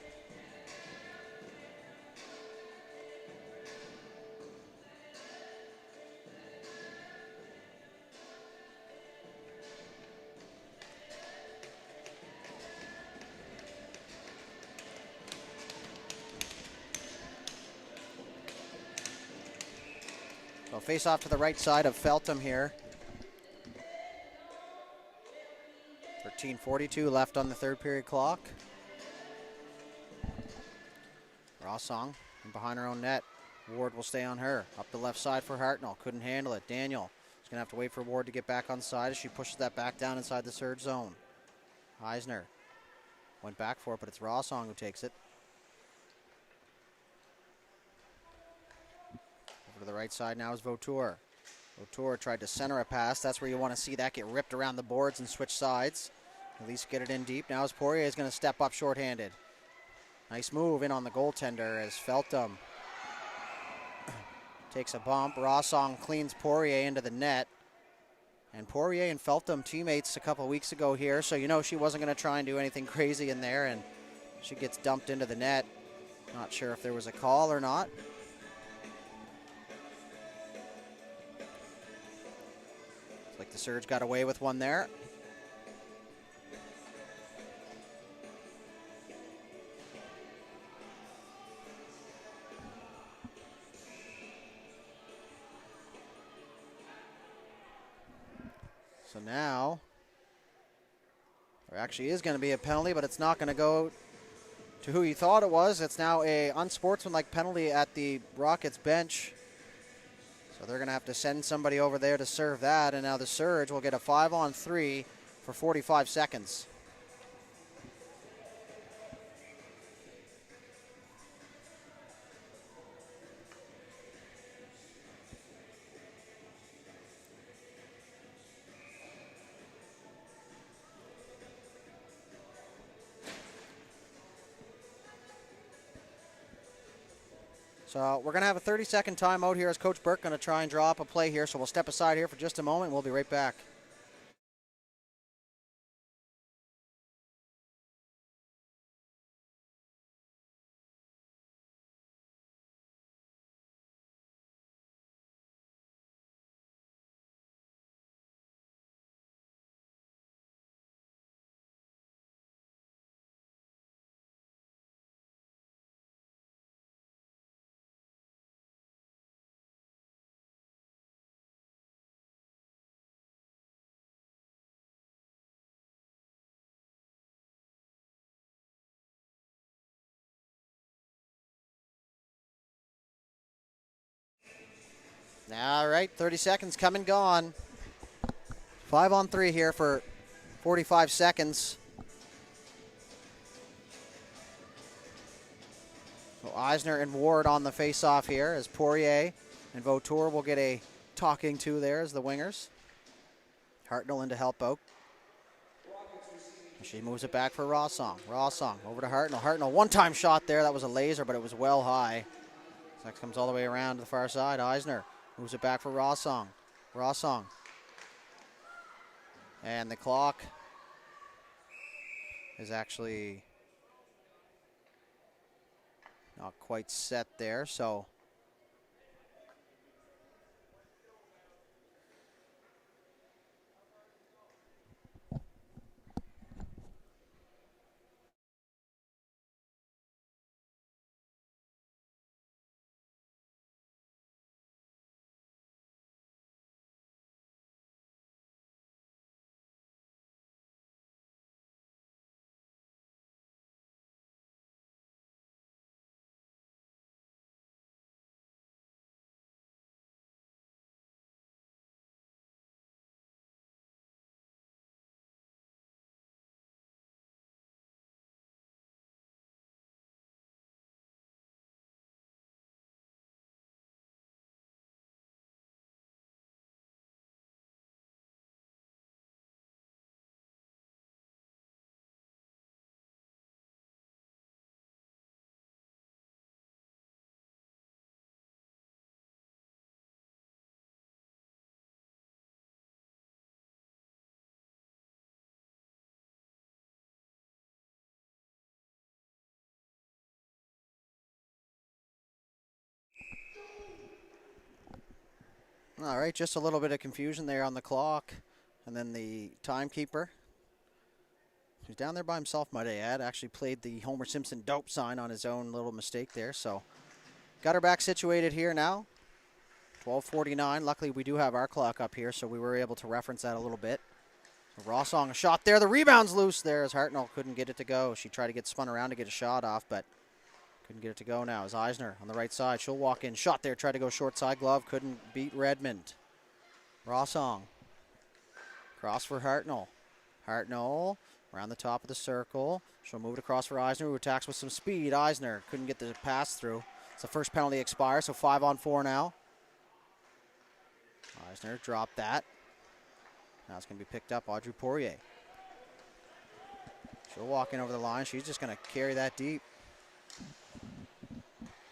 So face off to the right side of Feltham here. 13:42 left on the third period clock. Rossong in behind her own net. Ward will stay on her. Up the left side for Hartnell. Couldn't handle it. Daniel is going to have to wait for Ward to get back on side as she pushes that back down inside the Surge zone. Eisner went back for it, but it's Rossong who takes it. Over to the right side now is Vautour. Vautour tried to center a pass. That's where you want to see that get ripped around the boards and switch sides. At least get it in deep. Now as Poirier is going to step up shorthanded. Nice move in on the goaltender as Feltham takes a bump. Rossong cleans Poirier into the net. And Poirier and Feltham teammates a couple weeks ago here, so you know she wasn't going to try and do anything crazy in there, and she gets dumped into the net. Not sure if there was a call or not. Looks like the Surge got away with one there. So now, there actually is going to be a penalty, but it's not going to go to who you thought it was. It's now a unsportsmanlike penalty at the Rockets bench. So they're going to have to send somebody over there to serve that, and now the Surge will get a 5-on-3 for 45 seconds. So we're going to have a 30-second timeout here as Coach Burke going to try and draw up a play here. So we'll step aside here for just a moment. We'll be right back. All right, 30 seconds come and gone. 5-on-3 here for 45 seconds. So Eisner and Ward on the face-off here as Poirier and Vautour will get a talking to there as the wingers. Hartnell in to help out. She moves it back for Rossong. Rossong over to Hartnell. Hartnell, one-time shot there. That was a laser, but it was well high. That comes all the way around to the far side. Eisner moves it back for Rossong. Rossong. And the clock is actually not quite set there, so all right, just a little bit of confusion there on the clock. And then the timekeeper, who's down there by himself, might I add, actually played the Homer Simpson dope sign on his own little mistake there. So got her back situated here now. 12:49. Luckily, we do have our clock up here, so we were able to reference that a little bit. So Rossong, a shot there. The rebound's loose there as Hartnell couldn't get it to go. She tried to get spun around to get a shot off, but couldn't get it to go now. As Eisner on the right side. She'll walk in. Shot there. Tried to go short side glove. Couldn't beat Redmond. Rossong. Cross for Hartnell. Hartnell around the top of the circle. She'll move it across for Eisner, who attacks with some speed. Eisner couldn't get the pass through. It's the first penalty expires, so 5-on-4 now. Eisner dropped that. Now it's going to be picked up. Audrey Poirier. She'll walk in over the line. She's just going to carry that deep.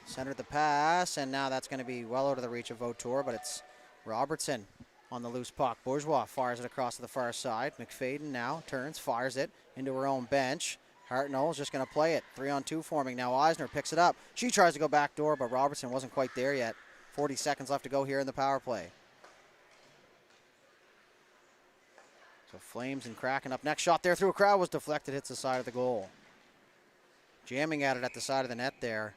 Centered the pass, and now that's going to be well out of the reach of Vautour, but it's Robertson on the loose puck. Bourgeois fires it across to the far side. McFadden now turns, fires it into her own bench. Hartnell's just going to play it. 3-on-2 forming now. Eisner picks it up. She tries to go back door, but Robertson wasn't quite there yet. 40 seconds left to go here in the power play. So Flames and Kraken up next. Shot there through a crowd was deflected. Hits the side of the goal. Jamming at it at the side of the net there.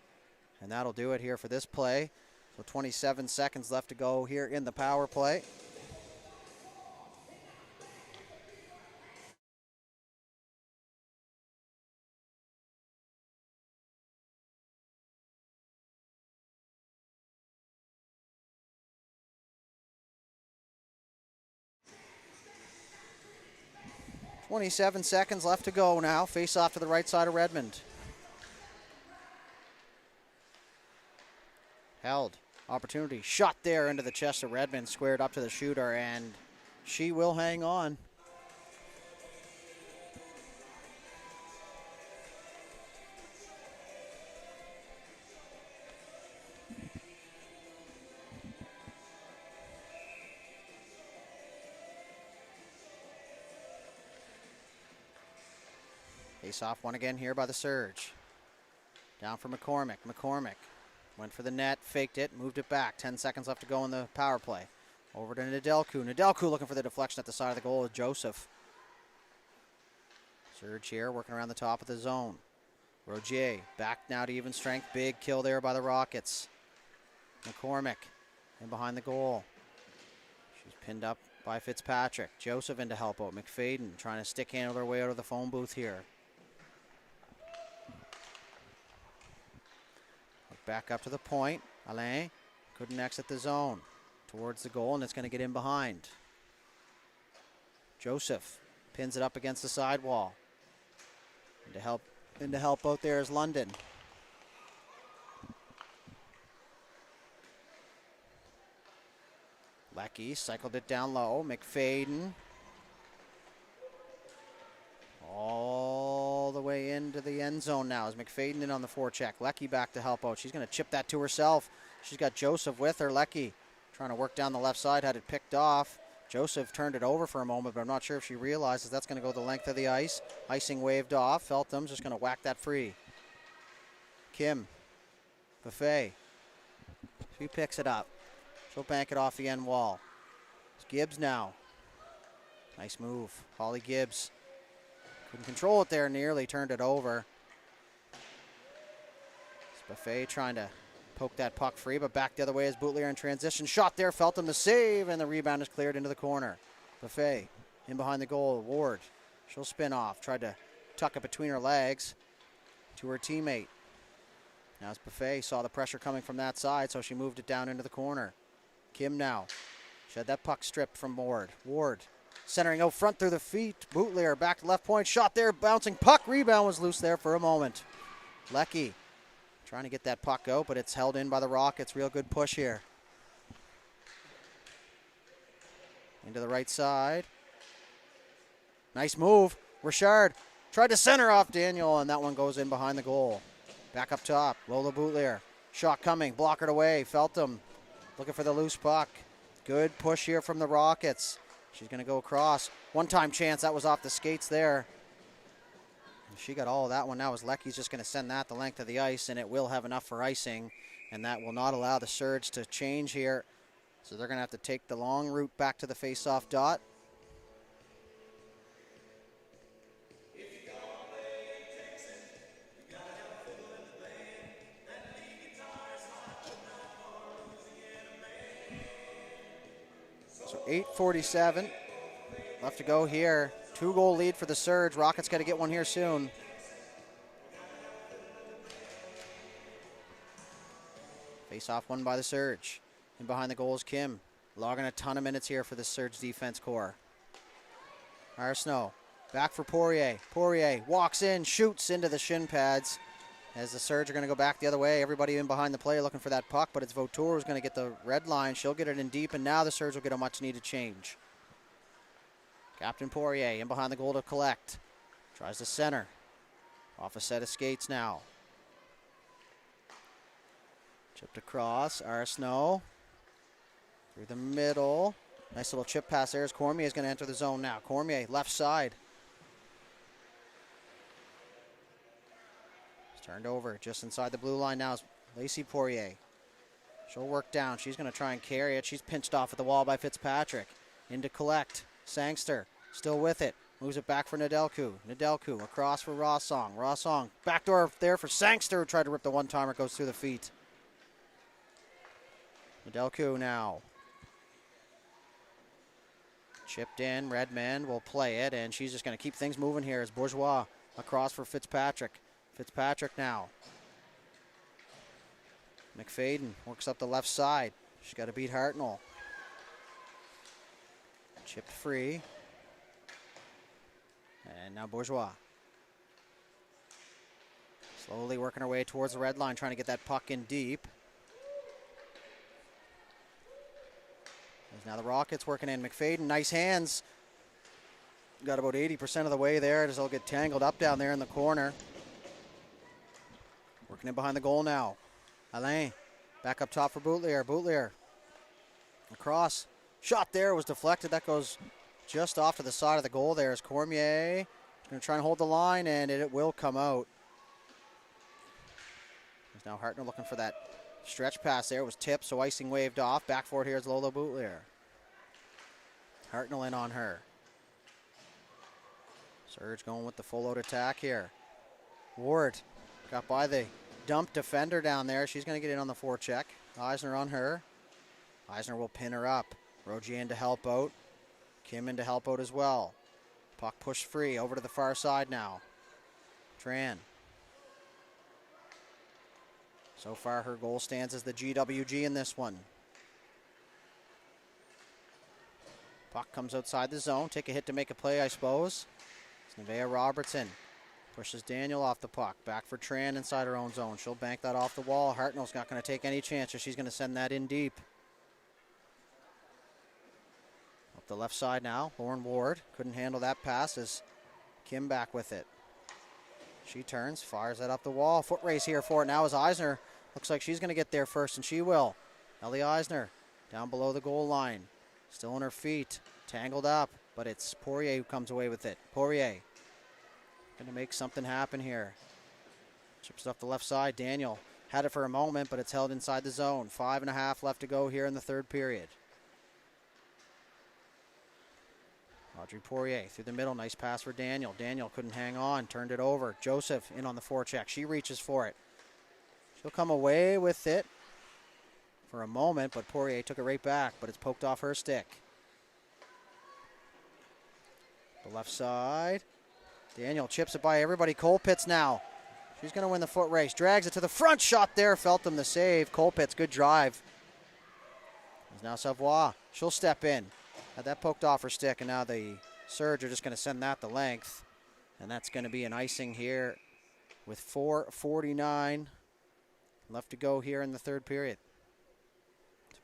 And that'll do it here for this play. So 27 seconds left to go here in the power play. .27 seconds left to go now. Face off to the right side of Redmond. Held. Opportunity. Shot there into the chest of Redmond. Squared up to the shooter, and she will hang on. Face off one again here by the Surge. Down for McCormick. McCormick went for the net, faked it, moved it back. 10 seconds left to go in the power play. Over to Nedelku. Nedelku looking for the deflection at the side of the goal with Joseph. Surge here, working around the top of the zone. Rogier back now to even strength. Big kill there by the Rockets. McCormick in behind the goal. She's pinned up by Fitzpatrick. Joseph in to help out. McFadden trying to stick handle her way out of the phone booth here. Back up to the point. Alain couldn't exit the zone. Towards the goal, and it's going to get in behind. Joseph pins it up against the sidewall. And to help out there is London. Lecky cycled it down low. McFadden. All the way into the end zone now is McFadden in on the forecheck. Lecky back to help out. She's going to chip that to herself. She's got Joseph with her. Lecky trying to work down the left side, had it picked off. Joseph turned it over for a moment, but I'm not sure if she realizes that's going to go the length of the ice. Icing waved off. Feltham's just going to whack that free. Kim. Buffet. She picks it up. She'll bank it off the end wall. It's Gibbs now. Nice move. Holly Gibbs. Couldn't control it there, nearly turned it over. It's Buffet trying to poke that puck free, but back the other way as Boutlier in transition. Shot there, Feltham the save, and the rebound is cleared into the corner. Buffet in behind the goal. Ward, she'll spin off. Tried to tuck it between her legs to her teammate. Now as Buffet saw the pressure coming from that side, so she moved it down into the corner. Kim now. She had that puck stripped from Ward. Ward centering out front through the feet. Boutlier back to left point. Shot there, bouncing puck. Rebound was loose there for a moment. Lecky trying to get that puck out, but it's held in by the Rockets. Real good push here. Into the right side. Nice move. Richard tried to center off Daniel, and that one goes in behind the goal. Back up top. Lola Boutlier. Shot coming. Blockered away. Feltham looking for the loose puck. Good push here from the Rockets. She's going to go across. One-time chance. That was off the skates there. And she got all of that one now as Lecky's just going to send that the length of the ice, and it will have enough for icing, and that will not allow the Surge to change here. So they're going to have to take the long route back to the face-off dot. So 8:47 left to go here. 2-goal lead for the Surge. Rockets got to get one here soon. Face-off won by the Surge. And behind the goal is Kim. Logging a ton of minutes here for the Surge defense core. Arsenault back for Poirier. Poirier walks in, shoots into the shin pads. As the Surge are going to go back the other way. Everybody in behind the play looking for that puck, but it's Vautour who's going to get the red line. She'll get it in deep, and now the Surge will get a much-needed change. Captain Poirier in behind the goal to collect. Tries to center. Off a set of skates now. Chipped across. Arsenault through the middle. Nice little chip pass there as Cormier is going to enter the zone now. Cormier, left side. Turned over just inside the blue line now is Lacey Poirier. She'll work down. She's going to try and carry it. She's pinched off at the wall by Fitzpatrick. In to collect. Sangster still with it. Moves it back for Nedelku. Nedelku across for Rossong. Rossong backdoor there for Sangster. Tried to rip the one-timer. Goes through the feet. Nedelku now. Chipped in. Redman will play it. And she's just going to keep things moving here as Bourgeois across for Fitzpatrick. Fitzpatrick now. McFadden works up the left side. She's got to beat Hartnell. Chipped free. And now Bourgeois. Slowly working her way towards the red line, trying to get that puck in deep. There's now the Rockets working in. McFadden, nice hands. Got about 80% of the way there. It'll get tangled up down there in the corner. Working in behind the goal now. Alain, back up top for Boutelier. Boutelier, across. Shot there was deflected. That goes just off to the side of the goal there as Cormier going to try and hold the line, and it will come out. There's now Hartner looking for that stretch pass there. It was tipped, so icing waved off. Back for it here is Lola Boutelier. Hartnell in on her. Surge going with the full-out attack here. Ward got by the dump defender down there. She's going to get in on the forecheck. Eisner on her. Eisner will pin her up. Rogier in to help out. Kim in to help out as well. Puck pushed free over to the far side now. Tran. So far her goal stands as the GWG in this one. Puck comes outside the zone. Take a hit to make a play, I suppose. It's Nevaeh Robertson. Pushes Daniel off the puck. Back for Tran inside her own zone. She'll bank that off the wall. Hartnell's not going to take any chances. She's going to send that in deep. Up the left side now. Lauren Ward couldn't handle that pass as Kim back with it. She turns, fires that up the wall. Foot race here for it now as Eisner. Looks like she's going to get there first, and she will. Ellie Eisner down below the goal line. Still on her feet. Tangled up, but it's Poirier who comes away with it. Poirier. Going to make something happen here. Chips it up the left side. Daniel had it for a moment, but it's held inside the zone. 5.5 left to go here in the third period. Audrey Poirier through the middle. Nice pass for Daniel. Daniel couldn't hang on. Turned it over. Joseph in on the forecheck. She reaches for it. She'll come away with it for a moment, but Poirier took it right back, but it's poked off her stick. The left side. Daniel chips it by everybody. Colpitts now. She's going to win the foot race. Drags it to the front. Shot there. Feltham the save. Colpitts, good drive. There's now Savoie. She'll step in. Had that poked off her stick, and now the Surge are just going to send that the length. And that's going to be an icing here with 4:49 left to go here in the third period.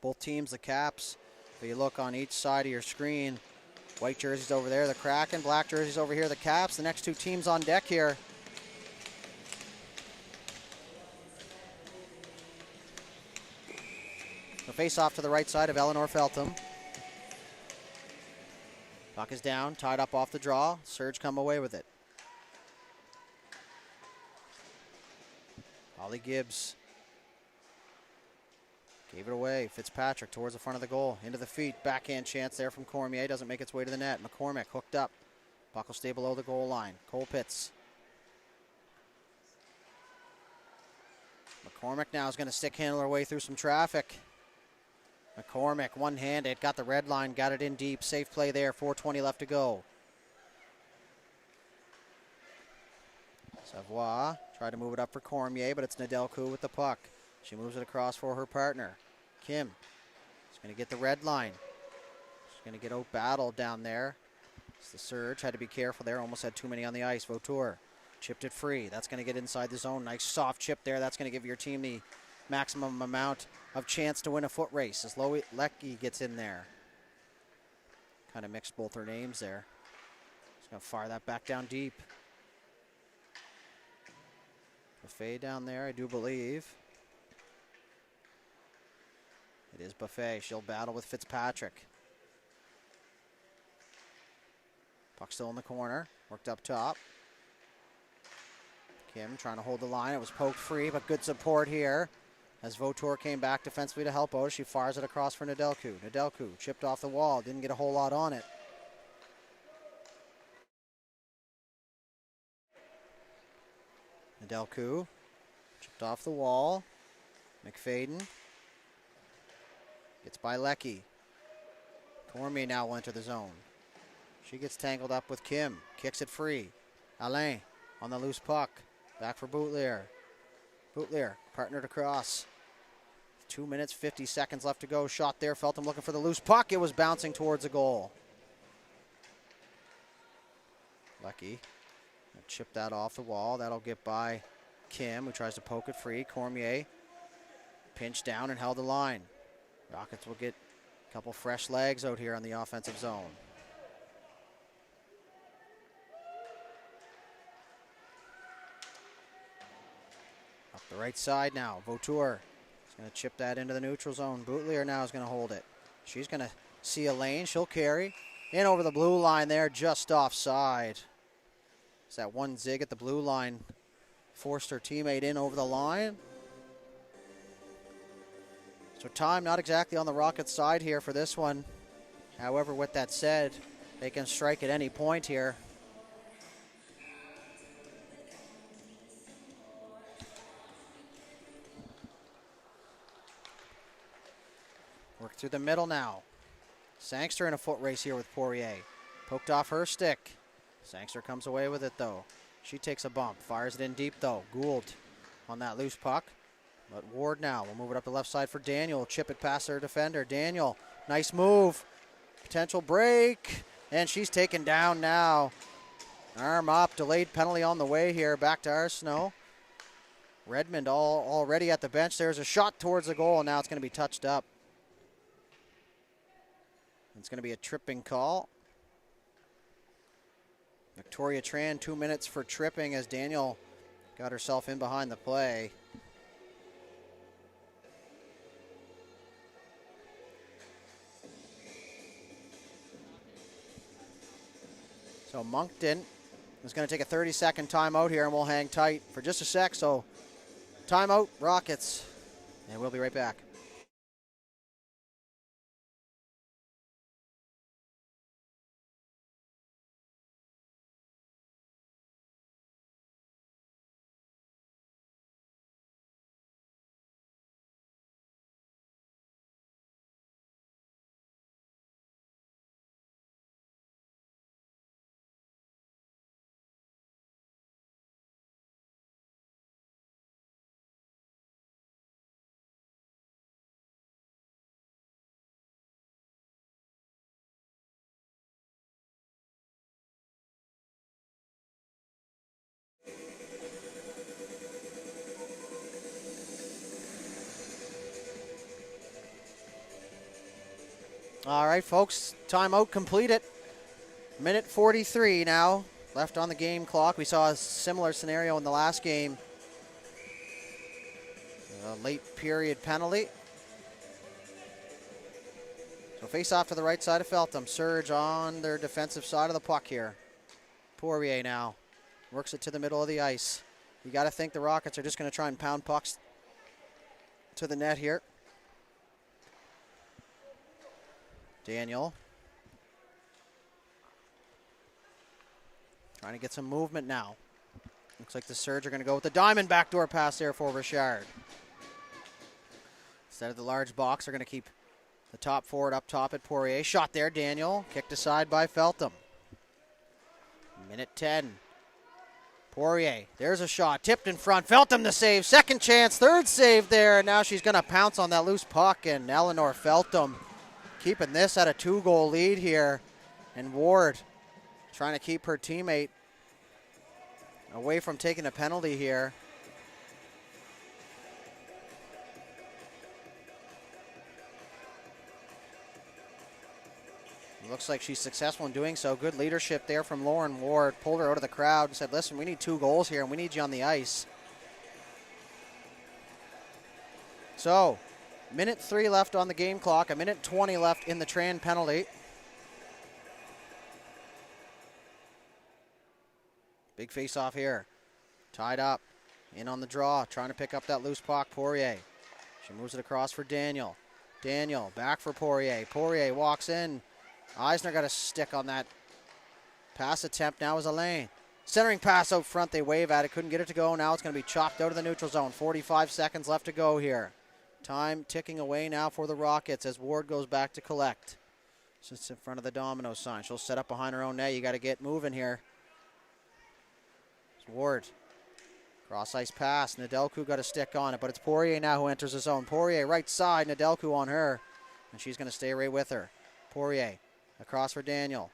Both teams, the Caps, if you look on each side of your screen, white jerseys over there, the Kraken, black jerseys over here, the Caps. The next two teams on deck here. The face-off to the right side of Eleanor Feltham. Puck is down, tied up off the draw. Surge come away with it. Holly Gibbs gave it away. Fitzpatrick towards the front of the goal. Into the feet. Backhand chance there from Cormier. Doesn't make its way to the net. McCormick hooked up. Puck will stay below the goal line. Colpitts. McCormick now is going to stick handle her way through some traffic. McCormick, one-handed, got the red line, got it in deep. Safe play there, 4:20 left to go. Savoie tried to move it up for Cormier, but it's Nedelku with the puck. She moves it across for her partner. Kim is going to get the red line. She's going to get out-battled down there. It's the Surge, had to be careful there, almost had too many on the ice. Vautour chipped it free. That's going to get inside the zone. Nice soft chip there. That's going to give your team the maximum amount of chance to win a foot race as Leckie gets in there. Kind of mixed both her names there. Just going to fire that back down deep. Buffet down there, I do believe. It is Buffet. She'll battle with Fitzpatrick. Puck still in the corner. Worked up top. Kim trying to hold the line. It was poked free, but good support here. As Vautour came back defensively to help out, she fires it across for Nedelku. Nedelku chipped off the wall, didn't get a whole lot on it. Nedelku chipped off the wall. McFadden gets by Leckie. Cormier now will enter the zone. She gets tangled up with Kim. Kicks it free. Alain on the loose puck. Back for Boutelier. Boutelier partnered across. 2 minutes, 50 seconds left to go. Shot there. Feltham looking for the loose puck. It was bouncing towards a goal. Leckie chipped that off the wall. That'll get by Kim, who tries to poke it free. Cormier pinched down and held the line. Rockets will get a couple fresh legs out here on the offensive zone. Up the right side now. Vautour is going to chip that into the neutral zone. Boutelier now is going to hold it. She's going to see a lane. She'll carry. In over the blue line there, just offside. It's that one zig at the blue line. Forced her teammate in over the line. So time not exactly on the Rockets' side here for this one. However, with that said, they can strike at any point here. Work through the middle now. Sangster in a foot race here with Poirier. Poked off her stick. Sangster comes away with it though. She takes a bump. Fires it in deep though. Gould on that loose puck. But Ward now will move it up the left side for Daniel. Chip it past her defender. Daniel, nice move. Potential break. And she's taken down now. Arm up. Delayed penalty on the way here. Back to Arsenault. Redmond already at the bench. There's a shot towards the goal. And now it's going to be touched up. It's going to be a tripping call. Victoria Tran, 2 minutes for tripping as Daniel got herself in behind the play. So Moncton is going to take a 30-second timeout here, and we'll hang tight for just a sec. So timeout, Rockets, and we'll be right back. All right, folks, timeout completed. Minute 43 now left on the game clock. We saw a similar scenario in the last game. A late period penalty. So face off to the right side of Feltham. Surge on their defensive side of the puck here. Poirier now works it to the middle of the ice. You got to think the Rockets are just going to try and pound pucks to the net here. Daniel trying to get some movement now. Looks like the Surge are going to go with the diamond backdoor pass there for Richard. Instead of the large box, they're going to keep the top forward up top at Poirier. Shot there, Daniel. Kicked aside by Feltham. Minute 10. Poirier, there's a shot. Tipped in front. Feltham the save. Second chance. Third save there. And now she's going to pounce on that loose puck. And Eleanor Feltham keeping this at a 2-goal lead here. And Ward trying to keep her teammate away from taking a penalty here. Looks like she's successful in doing so. Good leadership there from Lauren Ward. Pulled her out of the crowd and said, listen, we need 2 goals here and we need you on the ice. So, minute 3 left on the game clock. A minute 20 left in the Tran penalty. Big face-off here. Tied up. In on the draw. Trying to pick up that loose puck. Poirier. She moves it across for Daniel. Daniel back for Poirier. Poirier walks in. Eisner got a stick on that pass attempt. Now is Elaine. Centering pass out front. They wave at it. Couldn't get it to go. Now it's going to be chopped out of the neutral zone. 45 seconds left to go here. Time ticking away now for the Rockets as Ward goes back to collect. Sits in front of the domino sign. She'll set up behind her own net. You got to get moving here. It's Ward. Cross ice pass. Nedelku got a stick on it, but it's Poirier now who enters the zone. Poirier right side. Nedelku on her, and she's going to stay right with her. Poirier across for Daniel.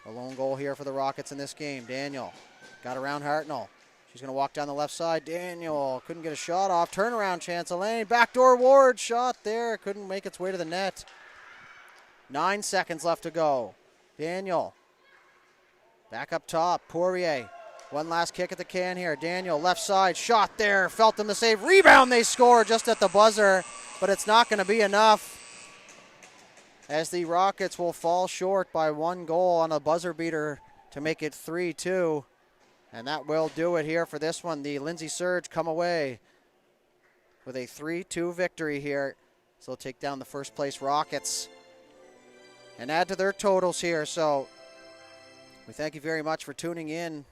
A lone goal here for the Rockets in this game. Daniel got around Hartnell. She's going to walk down the left side. Daniel couldn't get a shot off. Turnaround chance. Elaine. Backdoor Ward. Shot there. Couldn't make its way to the net. 9 seconds left to go. Daniel. Back up top. Poirier. One last kick at the can here. Daniel left side. Shot there. Feltham the save. Rebound. They score just at the buzzer. But it's not going to be enough, as the Rockets will fall short by 1 goal on a buzzer beater to make it 3-2. And that will do it here for this one. The Lindsay Surge come away with a 3-2 victory here. So they'll take down the first place Rockets and add to their totals here. So we thank you very much for tuning in.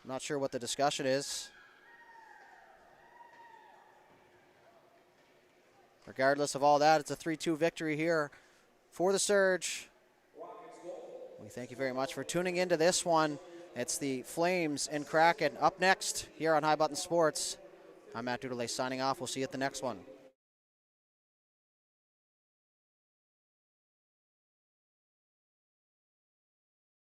I'm not sure what the discussion is. Regardless of all that, it's a 3-2 victory here for the Surge. We thank you very much for tuning into this one. It's the Flames and Kraken up next here on High Button Sports. I'm Matt Dudelet signing off. We'll see you at the next one.